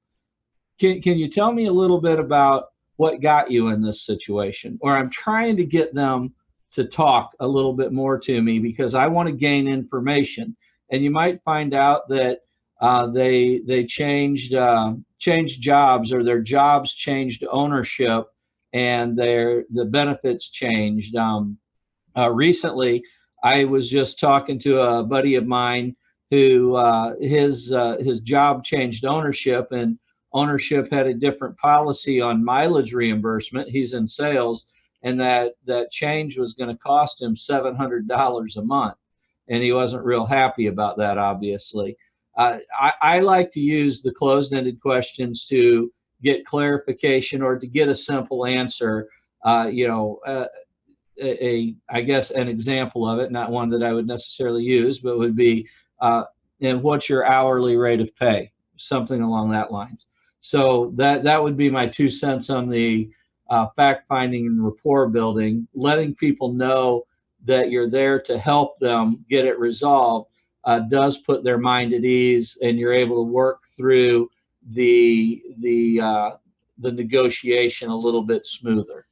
Can you tell me a little bit about what got you in this situation? Or I'm trying to get them to talk a little bit more to me because I want to gain information. And you might find out that they changed jobs, or their jobs changed ownership, and the benefits changed. Recently, I was just talking to a buddy of mine who his job changed ownership, and ownership had a different policy on mileage reimbursement. He's in sales, and that change was going to cost him $700 a month, and he wasn't real happy about that, obviously. I like to use the closed-ended questions to get clarification or to get a simple answer. I guess an example of it, not one that I would necessarily use, but would be, and what's your hourly rate of pay? Something along that lines. So that would be my 2 cents on the fact finding and rapport building. Letting people know that you're there to help them get it resolved does put their mind at ease, and you're able to work through the negotiation a little bit smoother.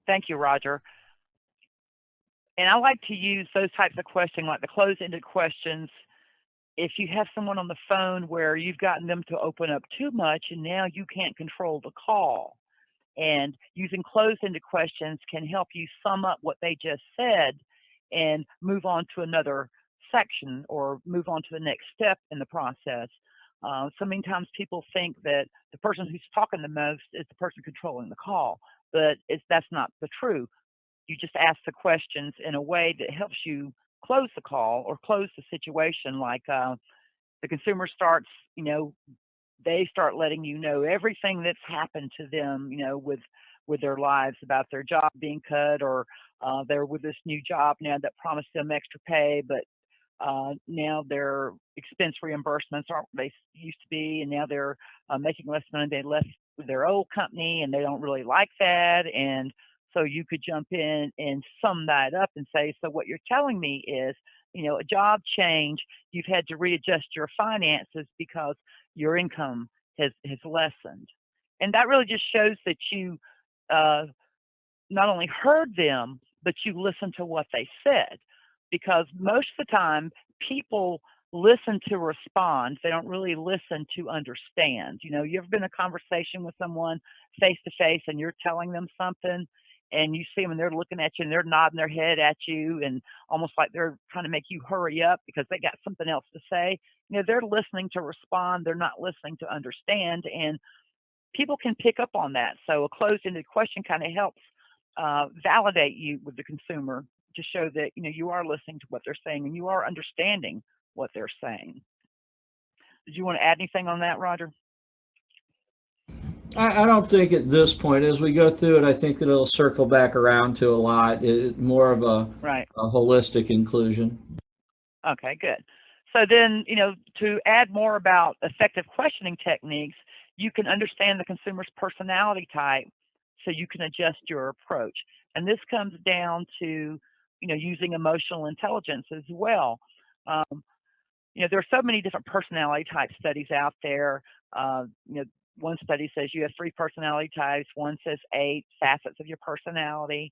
Thank you, Roger. And I like to use those types of questions, like the closed-ended questions, if you have someone on the phone where you've gotten them to open up too much and now you can't control the call. And using closed-ended questions can help you sum up what they just said and move on to another section or move on to the next step in the process. So many times people think that the person who's talking the most is the person controlling the call, but that's not the truth. You just ask the questions in a way that helps you close the call or close the situation. Like the consumer starts, they start letting you know everything that's happened to them, with their lives, about their job being cut, or they're with this new job now that promised them extra pay, but now their expense reimbursements aren't what they used to be, and now they're making less money. They left their old company and they don't really like that. And so you could jump in and sum that up and say, so what you're telling me is, a job change, you've had to readjust your finances because your income has lessened. And that really just shows that you not only heard them, but you listened to what they said. Because most of the time, people listen to respond. They don't really listen to understand. You ever been in a conversation with someone face to face and you're telling them something and you see them and they're looking at you and they're nodding their head at you and almost like they're trying to make you hurry up because they got something else to say. They're listening to respond. They're not listening to understand. And people can pick up on that. So a closed-ended question kind of helps validate you with the consumer to show that you are listening to what they're saying and you are understanding what they're saying. Did you want to add anything on that, Roger? I don't think at this point, as we go through it, I think that it'll circle back around to a lot. More of a holistic inclusion. Okay, good. So then, to add more about effective questioning techniques, you can understand the consumer's personality type so you can adjust your approach. And this comes down to, using emotional intelligence as well. There are so many different personality type studies out there. One study says you have 3 personality types. One says 8 facets of your personality.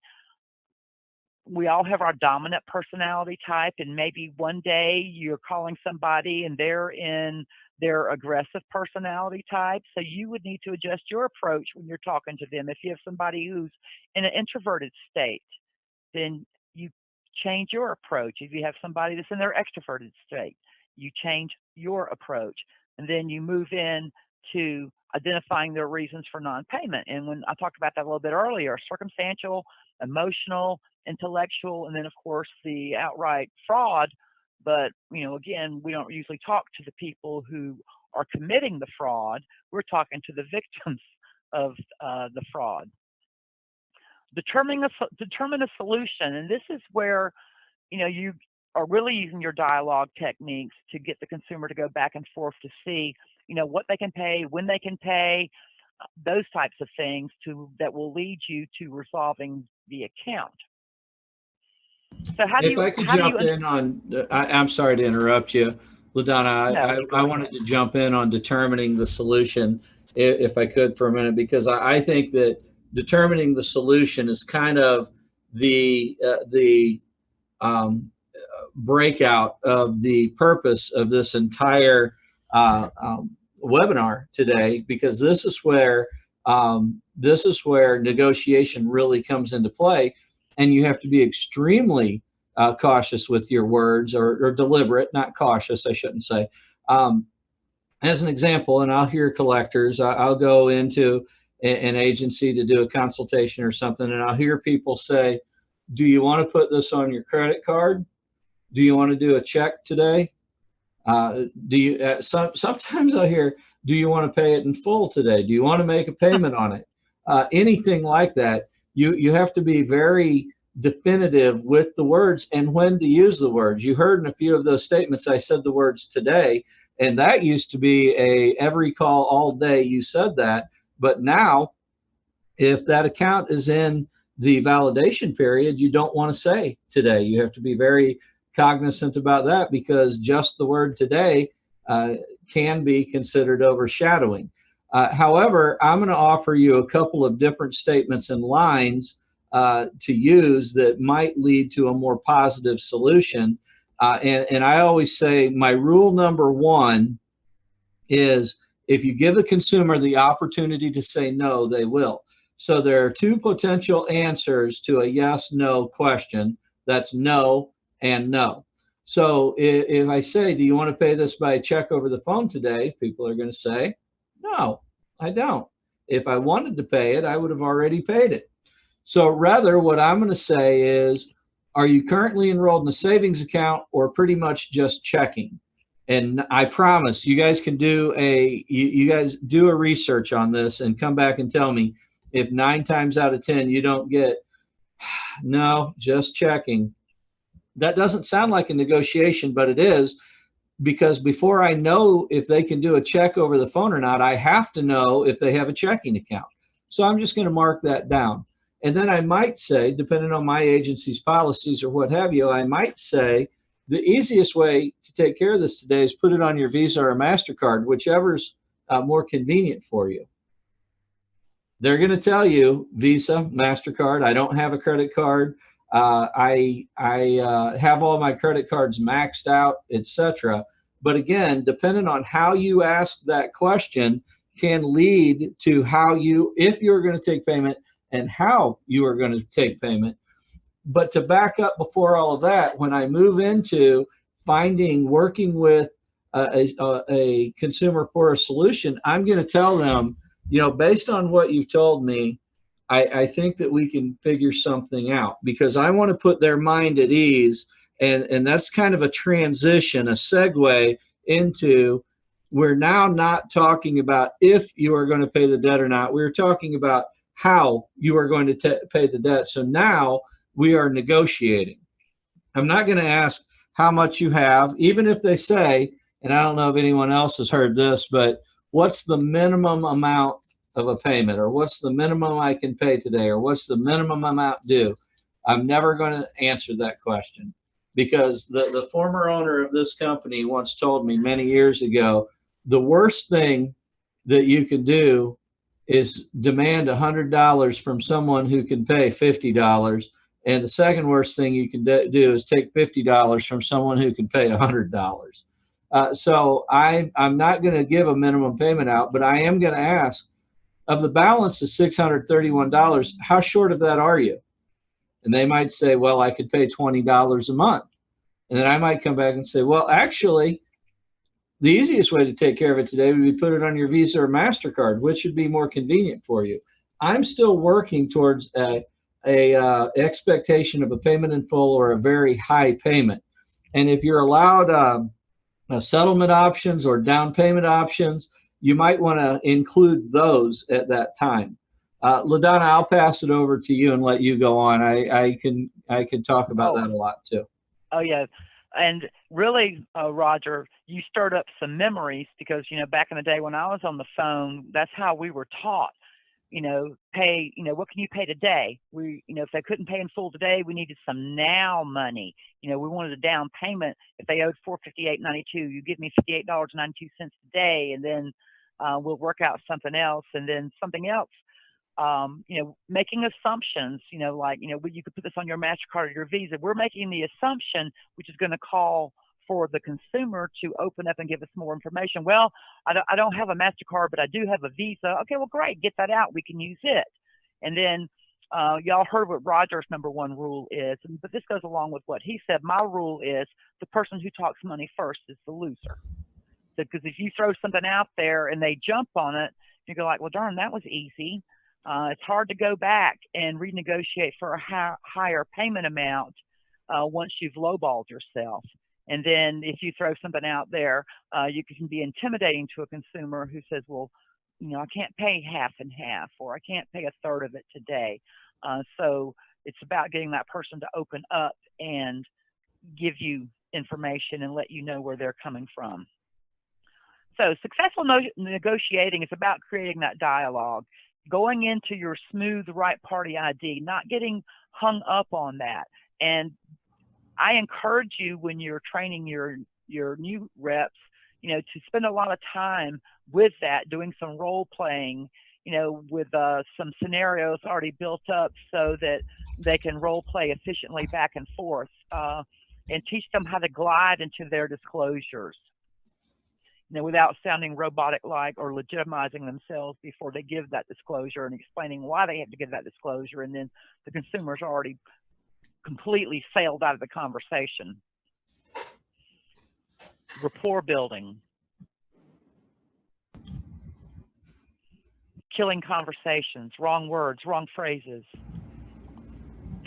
We all have our dominant personality type, and maybe one day you're calling somebody and they're in their aggressive personality type. So you would need to adjust your approach when you're talking to them. If you have somebody who's in an introverted state, then you change your approach. If you have somebody that's in their extroverted state, you change your approach. And then you move in to identifying their reasons for non-payment. And when I talked about that a little bit earlier, circumstantial, emotional, intellectual, and then of course the outright fraud. But again, we don't usually talk to the people who are committing the fraud. We're talking to the victims of the fraud. Determine a solution, and this is where you are really using your dialogue techniques to get the consumer to go back and forth to see what they can pay, when they can pay, those types of things that will lead you to resolving the account. So I'm sorry to interrupt you, LaDonna. I wanted to jump in on determining the solution, if I could, for a minute, because I think that determining the solution is kind of the breakout of the purpose of this entire webinar today, because this is where negotiation really comes into play, and you have to be extremely cautious with your words, or deliberate, not cautious, I shouldn't say. As an example, and I'll hear collectors, I'll go into an agency to do a consultation or something, and I'll hear people say, do you want to put this on your credit card? Do you want to do a check today? Sometimes I hear, do you want to pay it in full today? Do you want to make a payment on it? Anything like that, you have to be very definitive with the words and when to use the words. You heard in a few of those statements, I said the words today, and that used to be every call all day you said that. But now, if that account is in the validation period, you don't want to say today. You have to be very cognizant about that, because just the word today can be considered overshadowing. However, I'm going to offer you a couple of different statements and lines to use that might lead to a more positive solution. And I always say my rule number one is, if you give a consumer the opportunity to say no, they will. So there are two potential answers to a yes/no question. That's no and no. So if I say, do you want to pay this by a check over the phone today? People are going to say, no, I don't. If I wanted to pay it, I would have already paid it. So rather, what I'm going to say is, are you currently enrolled in a savings account, or pretty much just checking? And I promise you guys can do you guys do a research on this and come back and tell me if 9 times out of 10 you don't get, no, just checking. That doesn't sound like a negotiation, but it is, because before I know if they can do a check over the phone or not, I have to know if they have a checking account. So I'm just going to mark that down. And then I might say, depending on my agency's policies or what have you, I might say, the easiest way to take care of this today is put it on your Visa or MasterCard, whichever's more convenient for you. They're going to tell you Visa, MasterCard. I don't have a credit card. I have all my credit cards maxed out, etc. But again, depending on how you ask that question, can lead to how if you're going to take payment and how you are going to take payment. But to back up before all of that, when I move into working with a consumer for a solution, I'm going to tell them, based on what you've told me, I think that we can figure something out, because I want to put their mind at ease. And that's kind of a transition, a segue into, we're now not talking about if you are going to pay the debt or not. We're talking about how you are going to pay the debt. So now we are negotiating. I'm not going to ask how much you have, even if they say, and I don't know if anyone else has heard this, but what's the minimum amount of a payment, or what's the minimum I can pay today, or what's the minimum amount due? I'm never going to answer that question, because the former owner of this company once told me many years ago, the worst thing that you can do is demand $100 from someone who can pay $50. And the second worst thing you can do is take $50 from someone who can pay $100. So I'm not going to give a minimum payment out, but I am going to ask, of the balance of $631, how short of that are you? And they might say, well, I could pay $20 a month. And then I might come back and say, well, actually, the easiest way to take care of it today would be put it on your Visa or MasterCard, which would be more convenient for you. I'm still working towards a expectation of a payment in full or a very high payment. And if you're allowed settlement options or down payment options, you might want to include those at that time. LaDonna, I'll pass it over to you and let you go on. I can talk about that a lot too. Oh yeah, and really, Roger, you stirred up some memories, because back in the day when I was on the phone, that's how we were taught. Pay. What can you pay today? If they couldn't pay in full today, we needed some now money. We wanted a down payment. If they owed $458.92, you give me $58.92 today, and then we'll work out something else, and then something else making assumptions, like, you could put this on your MasterCard or your Visa. We're making the assumption, which is going to call for the consumer to open up and give us more information. Well, I don't have a MasterCard, but I do have a Visa. Okay, well, great. Get that out. We can use it. And then y'all heard what Roger's number one rule is, but this goes along with what he said. My rule is the person who talks money first is the loser. Because if you throw something out there and they jump on it, you go like, well, darn, that was easy. It's hard to go back and renegotiate for a higher payment amount once you've lowballed yourself. And then if you throw something out there, you can be intimidating to a consumer who says, well, I can't pay half and half, or I can't pay a third of it today. So it's about getting that person to open up and give you information and let you know where they're coming from. So successful negotiating is about creating that dialogue, going into your smooth right party ID, not getting hung up on that. And I encourage you, when you're training your new reps, to spend a lot of time with that, doing some role playing, with some scenarios already built up so that they can role play efficiently back and forth, and teach them how to glide into their disclosures, without sounding robotic-like or legitimizing themselves before they give that disclosure and explaining why they have to give that disclosure. And then the consumer's already completely sailed out of the conversation. Rapport building. Killing conversations, wrong words, wrong phrases.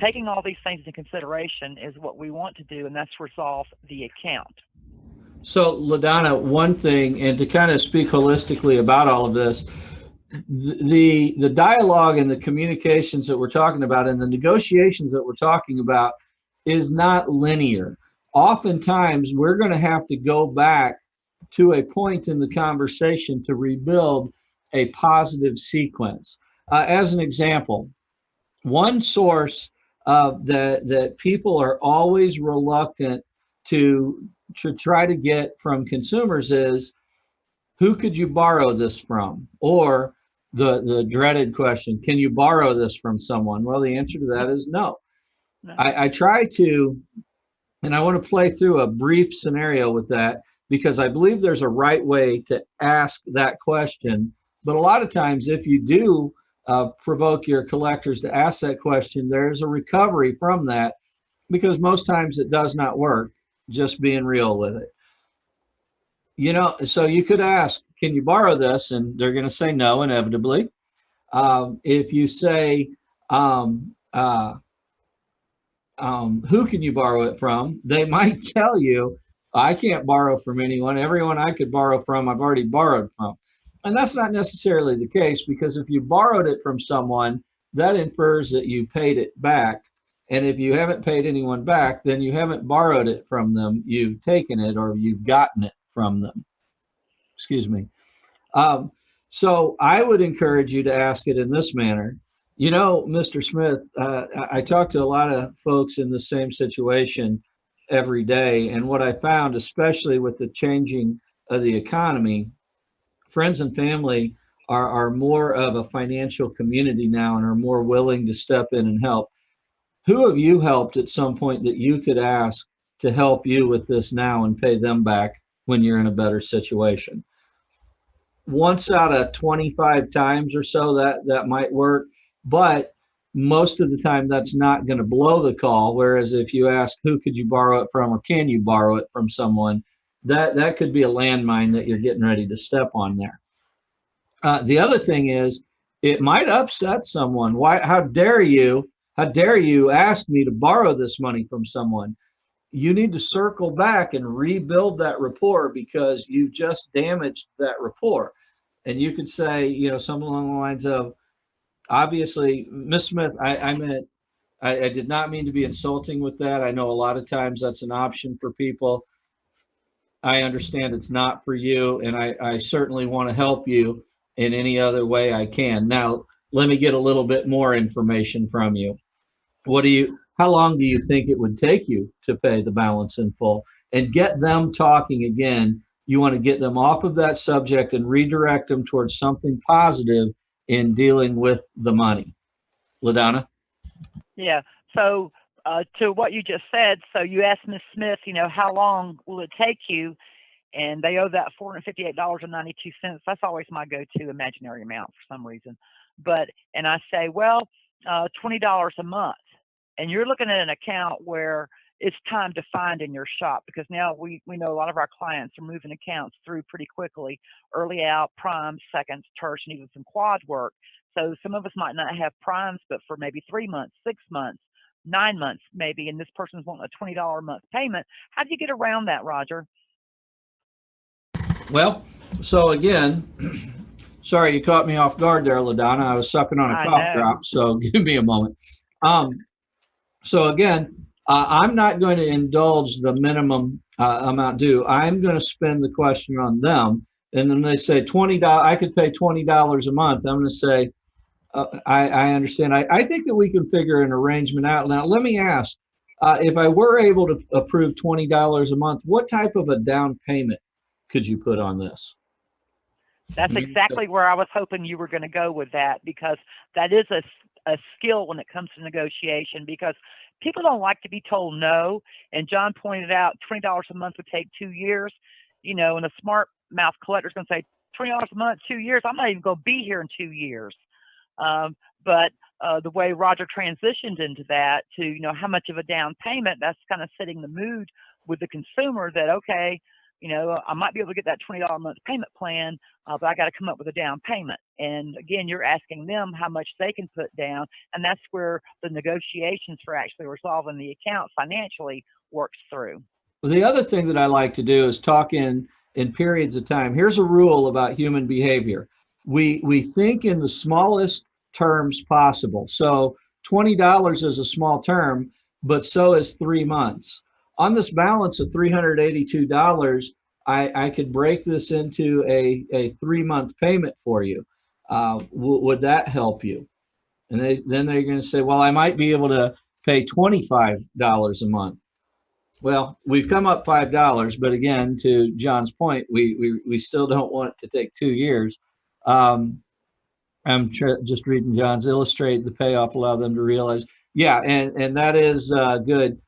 Taking all these things into consideration is what we want to do, and that's resolve the account. So, LaDonna, one thing, and to kind of speak holistically about all of this, the dialogue and the communications that we're talking about and the negotiations that we're talking about is not linear. Oftentimes, we're going to have to go back to a point in the conversation to rebuild a positive sequence. As an example, one source that people are always reluctant to try to get from consumers is, who could you borrow this from? Or the dreaded question, can you borrow this from someone? Well, the answer to that is no. I try to, and I want to play through a brief scenario with that, because I believe there's a right way to ask that question. But a lot of times, if you do provoke your collectors to ask that question, there's a recovery from that, because most times it does not work, just being real with it. So you could ask, can you borrow this? And they're going to say no, inevitably. If you say, who can you borrow it from? They might tell you, I can't borrow from anyone. Everyone I could borrow from, I've already borrowed from. And that's not necessarily the case, because if you borrowed it from someone, that infers that you paid it back. And if you haven't paid anyone back, then you haven't borrowed it from them. You've taken it, or you've gotten it from them. Excuse me. So I would encourage you to ask it in this manner. Mr. Smith, I talk to a lot of folks in the same situation every day. And what I found, especially with the changing of the economy, friends and family are more of a financial community now and are more willing to step in and help. Who have you helped at some point that you could ask to help you with this now and pay them back when you're in a better situation? Once out of 25 times or so, that might work, but most of the time that's not going to blow the call. Whereas if you ask, who could you borrow it from, or can you borrow it from someone, that could be a landmine that you're getting ready to step on there. The other thing is, it might upset someone. Why? How dare you ask me to borrow this money from someone? You need to circle back and rebuild that rapport, because you just damaged that rapport. And you could say, something along the lines of, obviously, Miss Smith, I did not mean to be insulting with that. I know a lot of times that's an option for people. I understand it's not for you, and I certainly want to help you in any other way I can. Now, let me get a little bit more information from you. How long do you think it would take you to pay the balance in full? And get them talking again. You want to get them off of that subject and redirect them towards something positive in dealing with the money. LaDonna? Yeah. So to what you just said, so you asked Miss Smith, how long will it take you? And they owe that $458.92. That's always my go-to imaginary amount for some reason. And I say, well, $20 a month. And you're looking at an account where it's time to find in your shop, because now we know a lot of our clients are moving accounts through pretty quickly, early out, prime, seconds, tertiary, and even some quad work. So some of us might not have primes, but for maybe 3 months, 6 months, 9 months maybe, and this person's wanting a $20 a month payment. How do you get around that, Roger? Well, so again, sorry you caught me off guard there, LaDonna. I was sucking on a cough drop, so give me a moment. So again, I'm not going to indulge the minimum amount due. I'm going to spin the question on them. And then they say $20, I could pay $20 a month. I'm going to say, I understand. I think that we can figure an arrangement out. Now, let me ask, if I were able to approve $20 a month, what type of a down payment could you put on this? That's exactly where I was hoping you were going to go with that, because that is a skill when it comes to negotiation, because people don't like to be told no. And John pointed out $20 a month would take 2 years, and a smart mouth collector is going to say $20 a month, 2 years. I'm not even going to be here in 2 years. But the way Roger transitioned into that to, how much of a down payment, that's kind of setting the mood with the consumer that, okay, I might be able to get that $20 a month payment plan, but I got to come up with a down payment. And again, you're asking them how much they can put down. And that's where the negotiations for actually resolving the account financially works through. Well, the other thing that I like to do is talk in periods of time. Here's a rule about human behavior. We think in the smallest terms possible. So $20 is a small term, but so is 3 months. On this balance of $382, I could break this into a 3-month payment for you. Would that help you? And then they're going to say, well, I might be able to pay $25 a month. Well, we've come up $5, but again, to John's point, we still don't want it to take 2 years. I'm just reading John's illustrate the payoff, allow them to realize. Yeah, and that is good.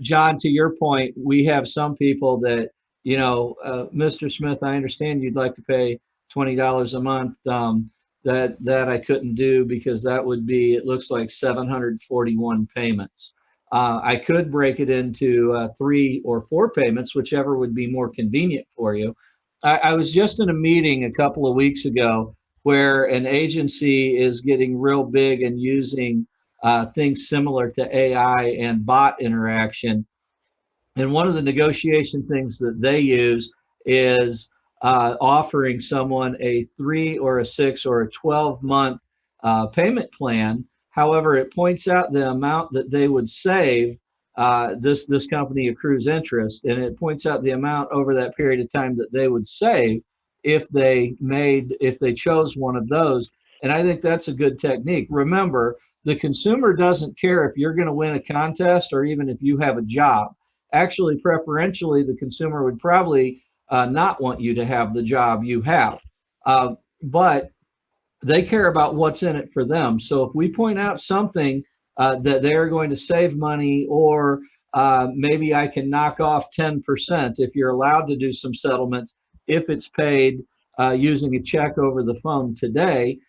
John, to your point, we have some people that, Mr. Smith, I understand you'd like to pay $20 a month. That I couldn't do because that would be, it looks like 741 payments. I could break it into 3 or 4 payments, whichever would be more convenient for you. I was just in a meeting a couple of weeks ago where an agency is getting real big and using things similar to AI and bot interaction. And one of the negotiation things that they use is offering someone a 3 or a 6 or a 12-month payment plan. However, it points out the amount that they would save. This company accrues interest, and it points out the amount over that period of time that they would save if they chose one of those. And I think that's a good technique. Remember, the consumer doesn't care if you're going to win a contest or even if you have a job. Actually, preferentially, the consumer would probably not want you to have the job you have. But they care about what's in it for them. So if we point out something that they're going to save money, or maybe I can knock off 10% if you're allowed to do some settlements, if it's paid using a check over the phone today,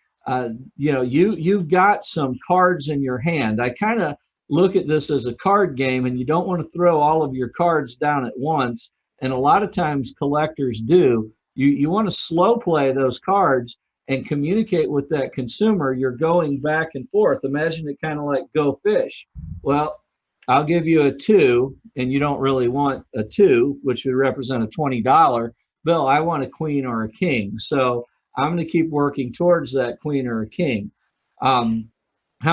you've got some cards in your hand. I kind of look at this as a card game, and you don't want to throw all of your cards down at once. And a lot of times collectors do. You want to slow play those cards and communicate with that consumer. You're going back and forth. Imagine it kind of like Go Fish. Well, I'll give you a 2, and you don't really want a 2, which would represent a $20 bill. I want a queen or a king. So I'm going to keep working towards that queen or a king. How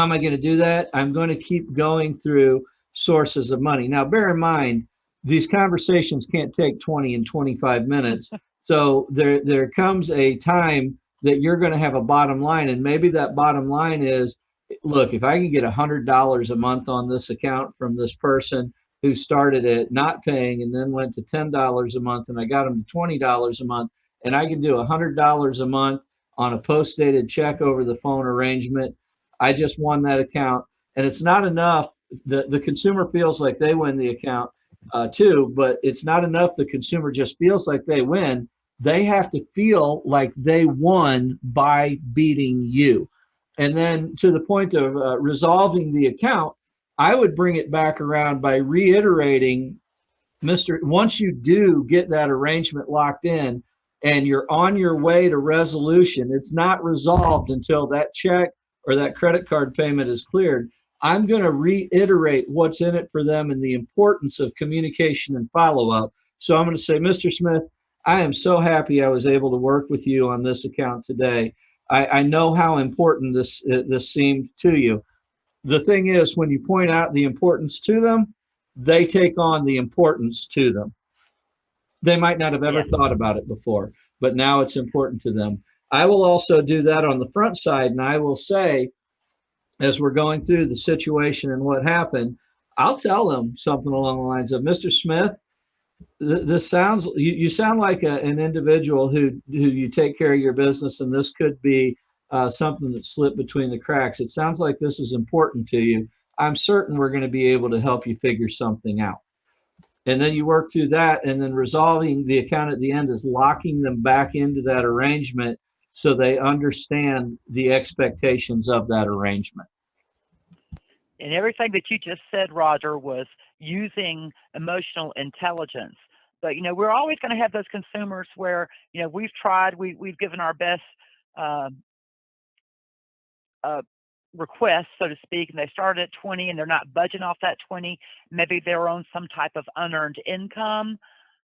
am I going to do that? I'm going to keep going through sources of money. Now, bear in mind, these conversations can't take 20 and 25 minutes. So there comes a time that you're going to have a bottom line. And maybe that bottom line is, look, if I can get $100 a month on this account from this person who started it not paying and then went to $10 a month, and I got them to $20 a month, and I can do $100 a month on a post-dated check over the phone arrangement. I just won that account. And it's not enough. The consumer feels like they win the account too, but it's not enough the consumer just feels like they win. They have to feel like they won by beating you. And then to the point of resolving the account, I would bring it back around by reiterating, once you do get that arrangement locked in and you're on your way to resolution, it's not resolved until that check or that credit card payment is cleared. I'm going to reiterate what's in it for them and the importance of communication and follow-up. So I'm going to say, Mr. Smith, I am so happy I was able to work with you on this account today. I know how important this seemed to you. The thing is, when you point out the importance to them, they take on the importance to them. They might not have ever thought about it before, but now it's important to them. I will also do that on the front side, and I will say, as we're going through the situation and what happened, I'll tell them something along the lines of, Mr. Smith, this sounds, you sound like an individual who you take care of your business, and this could be something that slipped between the cracks. It sounds like this is important to you. I'm certain we're going to be able to help you figure something out. And then you work through that, and then resolving the account at the end is locking them back into that arrangement so they understand the expectations of that arrangement. And everything that you just said, Roger, was using emotional intelligence. But, we're always going to have those consumers where, we've tried, we've given our best request, so to speak, and they started at 20 and they're not budging off that 20. Maybe they're on some type of unearned income,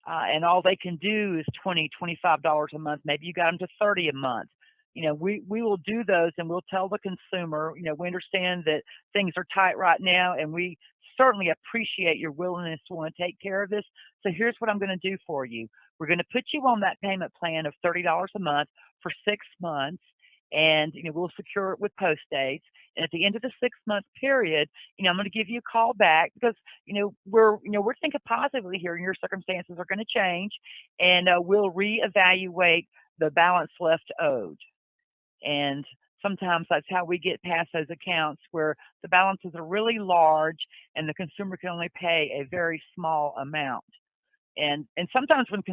and all they can do is $20, $25 a month. Maybe you got them to 30 a month. We will do those, and we'll tell the consumer, we understand that things are tight right now, and we certainly appreciate your willingness to want to take care of this. So here's what I'm going to do for you. We're going to put you on that payment plan of $30 a month for 6 months. And we'll secure it with post dates. And at the end of the 6-month period, I'm going to give you a call back because we're thinking positively here, and your circumstances are going to change, and we'll reevaluate the balance left owed. And sometimes that's how we get past those accounts where the balances are really large and the consumer can only pay a very small amount. And sometimes when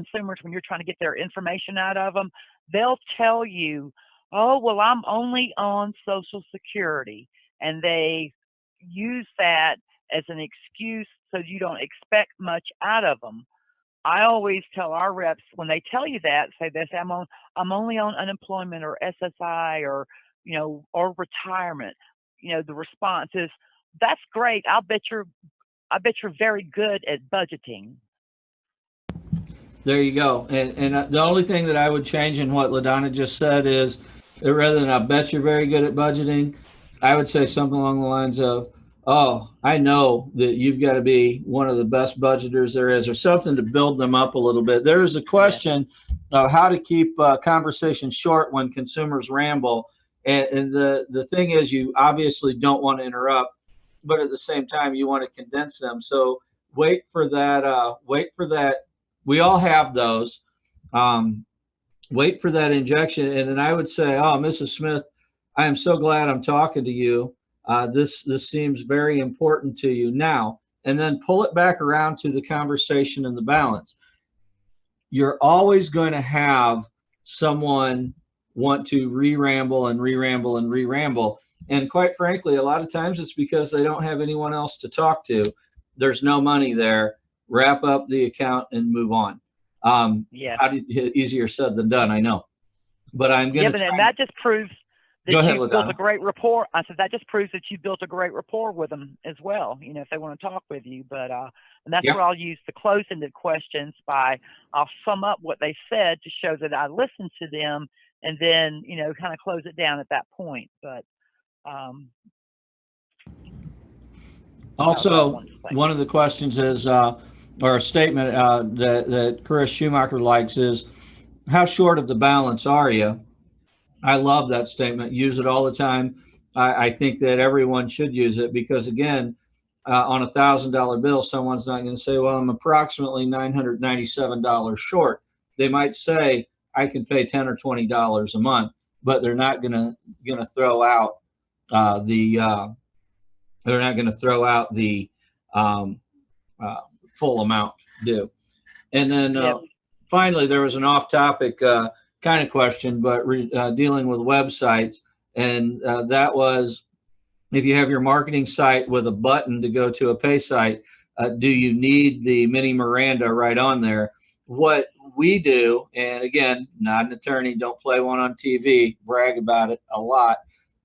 you're trying to get their information out of them, they'll tell you, oh, well, I'm only on Social Security. And they use that as an excuse so you don't expect much out of them. I always tell our reps when they tell you that, say this, I'm only on unemployment or SSI or retirement. The response is, that's great. I bet you're very good at budgeting. There you go. And the only thing that I would change in what LaDonna just said is, rather than I bet you're very good at budgeting, I would say something along the lines of, oh, I know that you've got to be one of the best budgeters there is, or something to build them up a little bit. There is a question of how to keep conversations short when consumers ramble. And the thing is, you obviously don't want to interrupt, but at the same time, you want to condense them. So wait for that. We all have those. Wait for that injection. And then I would say, oh, Mrs. Smith, I am so glad I'm talking to you. This seems very important to you now. And then pull it back around to the conversation and the balance. You're always going to have someone want to re-ramble and re-ramble and re-ramble. And quite frankly, a lot of times it's because they don't have anyone else to talk to. There's no money there. Wrap up the account and move on. Easier said than done, I know. But I'm going to and that just proves that you've built LaDonna. a great rapport. I said that just proves that you built a great rapport with them as well, if they want to talk with you. But and that's where I'll use the close-ended questions I'll sum up what they said to show that I listened to them, and then, kind of close it down at that point. But also, one of the questions is, or a statement that Chris Schumacher likes is, how short of the balance are you? I love that statement. Use it all the time. I think that everyone should use it because, again, on a $1,000 bill, someone's not going to say, well, I'm approximately $997 short. They might say, I can pay $10 or $20 a month. but they're not gonna throw out they're not gonna throw out the full amount due. And then Yep. finally, there was an off-topic kind of question, but dealing with websites, and that was, if you have your marketing site with a button to go to a pay site, do you need the mini Miranda right on there? What we do, and again, not an attorney, don't play one on TV, brag about it a lot,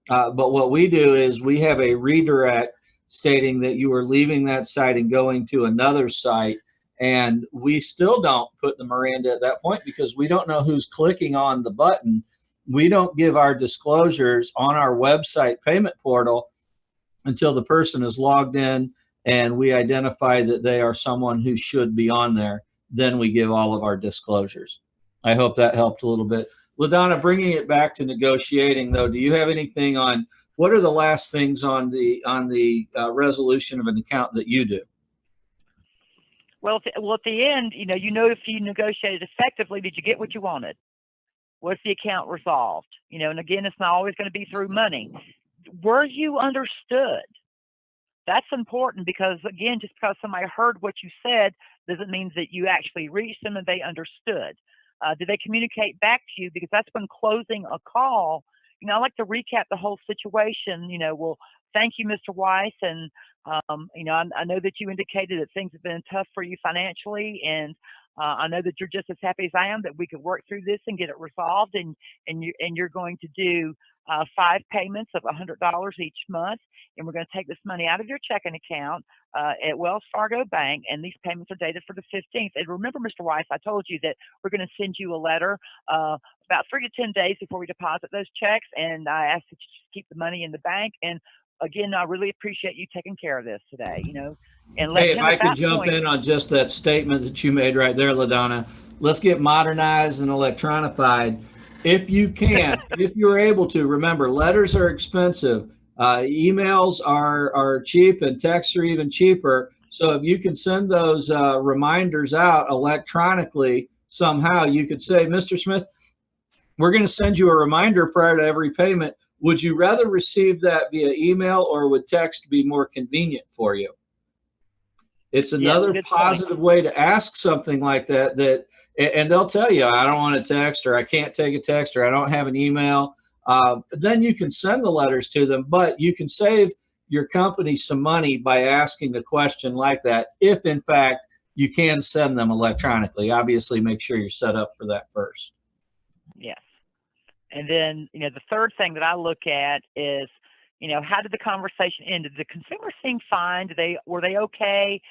but what we do is we have a redirect stating that you are leaving that site and going to another site. And we still don't put the Miranda at that point because we don't know who's clicking on the button. We don't give our disclosures on our website payment portal until the person is logged in and we identify that they are someone who should be on there. Then we give all of our disclosures. I hope that helped a little bit. LaDonna, bringing it back to negotiating, though, do you have anything on what are the last things on the resolution of an account that you do? Well, at the end, if you negotiated effectively, did you get what you wanted? Was the account resolved? And again, it's not always going to be through money. Were you understood? That's important because, again, just because somebody heard what you said doesn't mean that you actually reached them and they understood. Did they communicate back to you? Because that's when closing a call, I like to recap the whole situation. Well, thank you, Mr. Weiss, and I know that you indicated that things have been tough for you financially, and I know that you're just as happy as I am that we could work through this and get it resolved. And you're going to do 5 payments of $100 each month, and we're going to take this money out of your checking account at Wells Fargo Bank, and these payments are dated for the 15th. And remember, Mr. Weiss, I told you that we're going to send you a letter about 3 to 10 days before we deposit those checks, and I ask that you just keep the money in the bank. And again, I really appreciate you taking care of this today, and let Hey, him if I at could that jump point. in on just that statement that you made right there, LaDonna, let's get modernized and electronified. If you can, if you're able to, remember, letters are expensive. Emails are cheap and texts are even cheaper. So if you can send those reminders out electronically somehow, you could say, Mr. Smith, we're going to send you a reminder prior to every payment. Would you rather receive that via email or would text be more convenient for you? It's another positive way to ask something like that, and they'll tell you, I don't want a text, or I can't take a text, or I don't have an email. Then you can send the letters to them, but you can save your company some money by asking a question like that, if in fact you can send them electronically. Obviously, make sure you're set up for that first. Yes. And then, the third thing that I look at is, how did the conversation end? Did the consumer seem fine? Were they okay?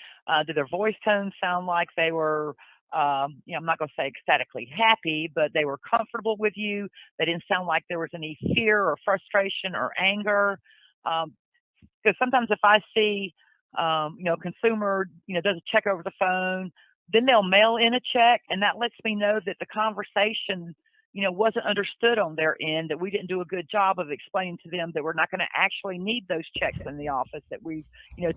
Did their voice tone sound like they were, I'm not going to say ecstatically happy, but they were comfortable with you? They didn't sound like there was any fear or frustration or anger. Because sometimes if I see, a consumer, does a check over the phone, then they'll mail in a check, and that lets me know that the conversation wasn't understood on their end, that we didn't do a good job of explaining to them that we're not going to actually need those checks in the office, that we've,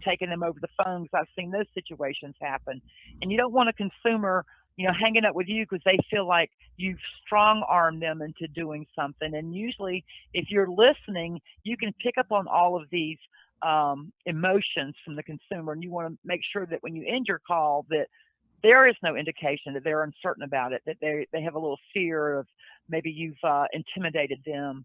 taken them over the phone, because I've seen those situations happen. And you don't want a consumer, hanging up with you because they feel like you've strong-armed them into doing something. And usually, if you're listening, you can pick up on all of these emotions from the consumer, and you want to make sure that when you end your call that there is no indication that they're uncertain about it, that they have a little fear of maybe you've intimidated them,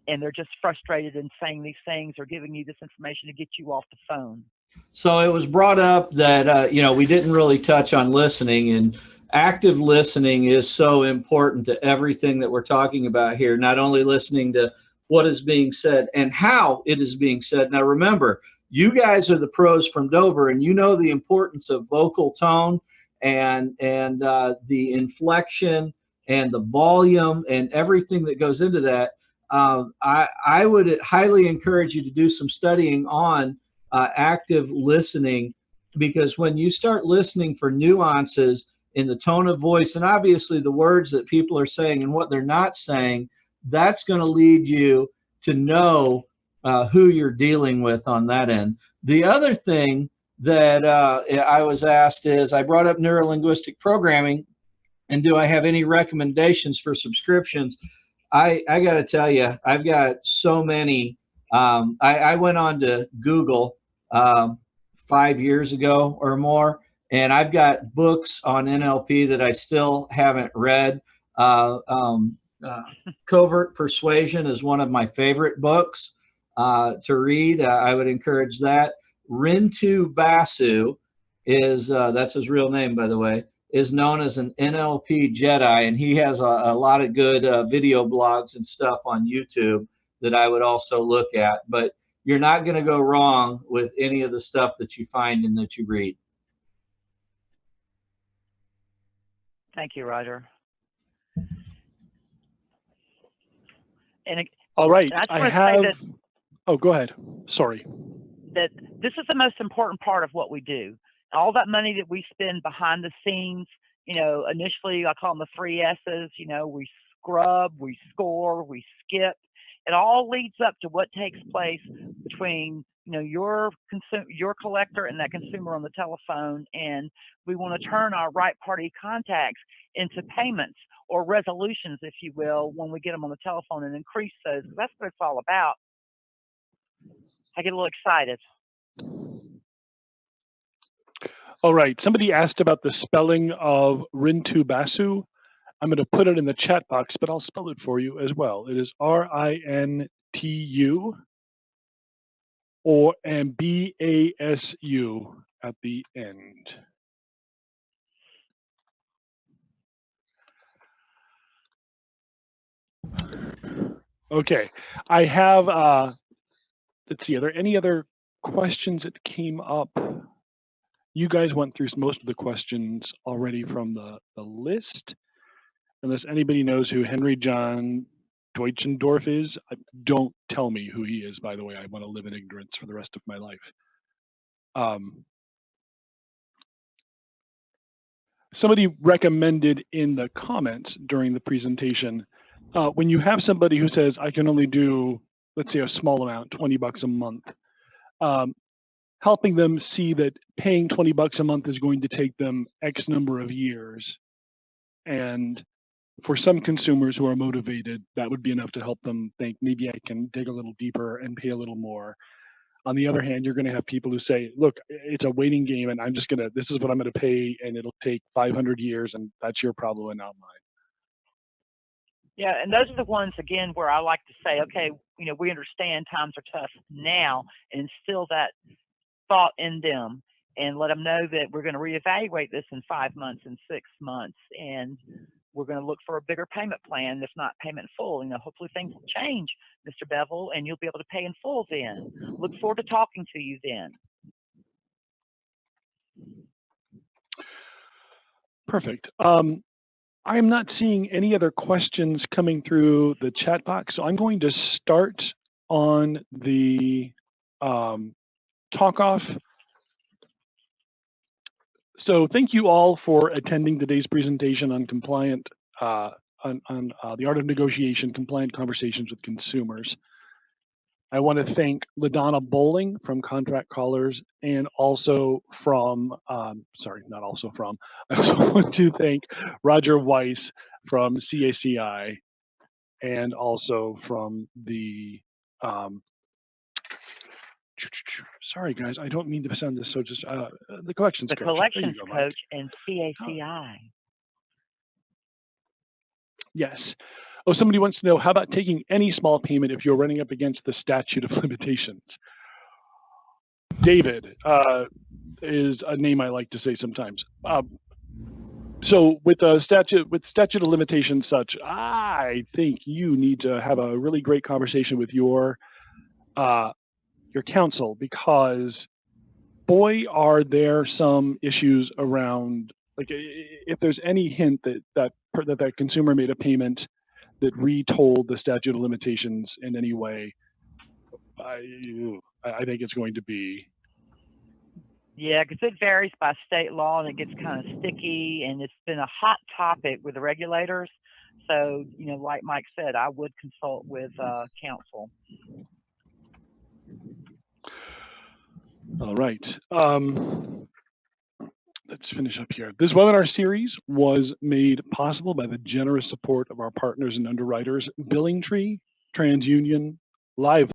and they're just frustrated in saying these things or giving you this information to get you off the phone. So it was brought up that, we didn't really touch on listening, and active listening is so important to everything that we're talking about here, not only listening to what is being said and how it is being said. Now, remember, you guys are the pros from Dover, and you know the importance of vocal tone and the inflection and the volume and everything that goes into that. I would highly encourage you to do some studying on active listening, because when you start listening for nuances in the tone of voice and obviously the words that people are saying and what they're not saying, that's going to lead you to know who you're dealing with on that end. The other thing that I was asked is, I brought up neurolinguistic programming, and do I have any recommendations for subscriptions? I got to tell you, I've got so many. I went on to Google 5 years ago or more, and I've got books on NLP that I still haven't read. Uh, um, uh, Covert Persuasion is one of my favorite books to read. I would encourage that. Rintu Basu is that's his real name, by the way, is known as an NLP Jedi, and he has a lot of good video blogs and stuff on YouTube that I would also look at. But you're not going to go wrong with any of the stuff that you find and that you read. Thank you, Roger. And All right. I just I want to have. say that, Oh, go ahead. Sorry. that this is the most important part of what we do. All that money that we spend behind the scenes, you know, initially I call them the 3 S's, you know, we scrub, we score, we skip. It all leads up to what takes place between, you know, your collector and that consumer on the telephone. And we want to turn our right party contacts into payments or resolutions, if you will, when we get them on the telephone and increase those. That's what it's all about. I get a little excited. All right. Somebody asked about the spelling of Rintu Basu. I'm going to put it in the chat box, but I'll spell it for you as well. It is Rintu and Basu at the end. Okay. I have, let's see, are there any other questions that came up? You guys went through most of the questions already from the list. Unless anybody knows who Henry John Deutschendorf is, don't tell me who he is, by the way. I want to live in ignorance for the rest of my life. Somebody recommended in the comments during the presentation, when you have somebody who says, I can only do, let's say, a small amount, $20 a month, helping them see that paying $20 a month is going to take them X number of years. And for some consumers who are motivated, that would be enough to help them think, maybe I can dig a little deeper and pay a little more. On the other hand, you're going to have people who say, look, it's a waiting game and this is what I'm going to pay and it'll take 500 years and that's your problem and not mine. Yeah, and those are the ones, again, where I like to say, okay, you know, we understand times are tough now, and instill that thought in them and let them know that we're going to reevaluate this in 5 months and 6 months, and we're going to look for a bigger payment plan, if not payment in full. You know, hopefully things will change, Mr. Bevel, and you'll be able to pay in full then. Look forward to talking to you then. Perfect. I am not seeing any other questions coming through the chat box, so I'm going to start on the talk off. So thank you all for attending today's presentation on compliant, the art of negotiation, compliant conversations with consumers. I want to thank LaDonna Bowling from Contract Callers and also from, sorry, not also from, I also want to thank Roger Weiss from CACI and also from the, sorry guys, I don't mean to sound this so just, the collections coach. The collections coach and CACI. Yes. Oh, somebody wants to know, how about taking any small payment if you're running up against the statute of limitations? David is a name I like to say sometimes. So with statute of limitations such, I think you need to have a really great conversation with your counsel, because boy, are there some issues around, like if there's any hint that consumer made a payment that retold the statute of limitations in any way, I think it's going to be. Yeah, because it varies by state law and it gets kind of sticky, and it's been a hot topic with the regulators. So, you know, like Mike said, I would consult with counsel. All right. let's finish up here. This webinar series was made possible by the generous support of our partners and underwriters, BillingTree, TransUnion, Live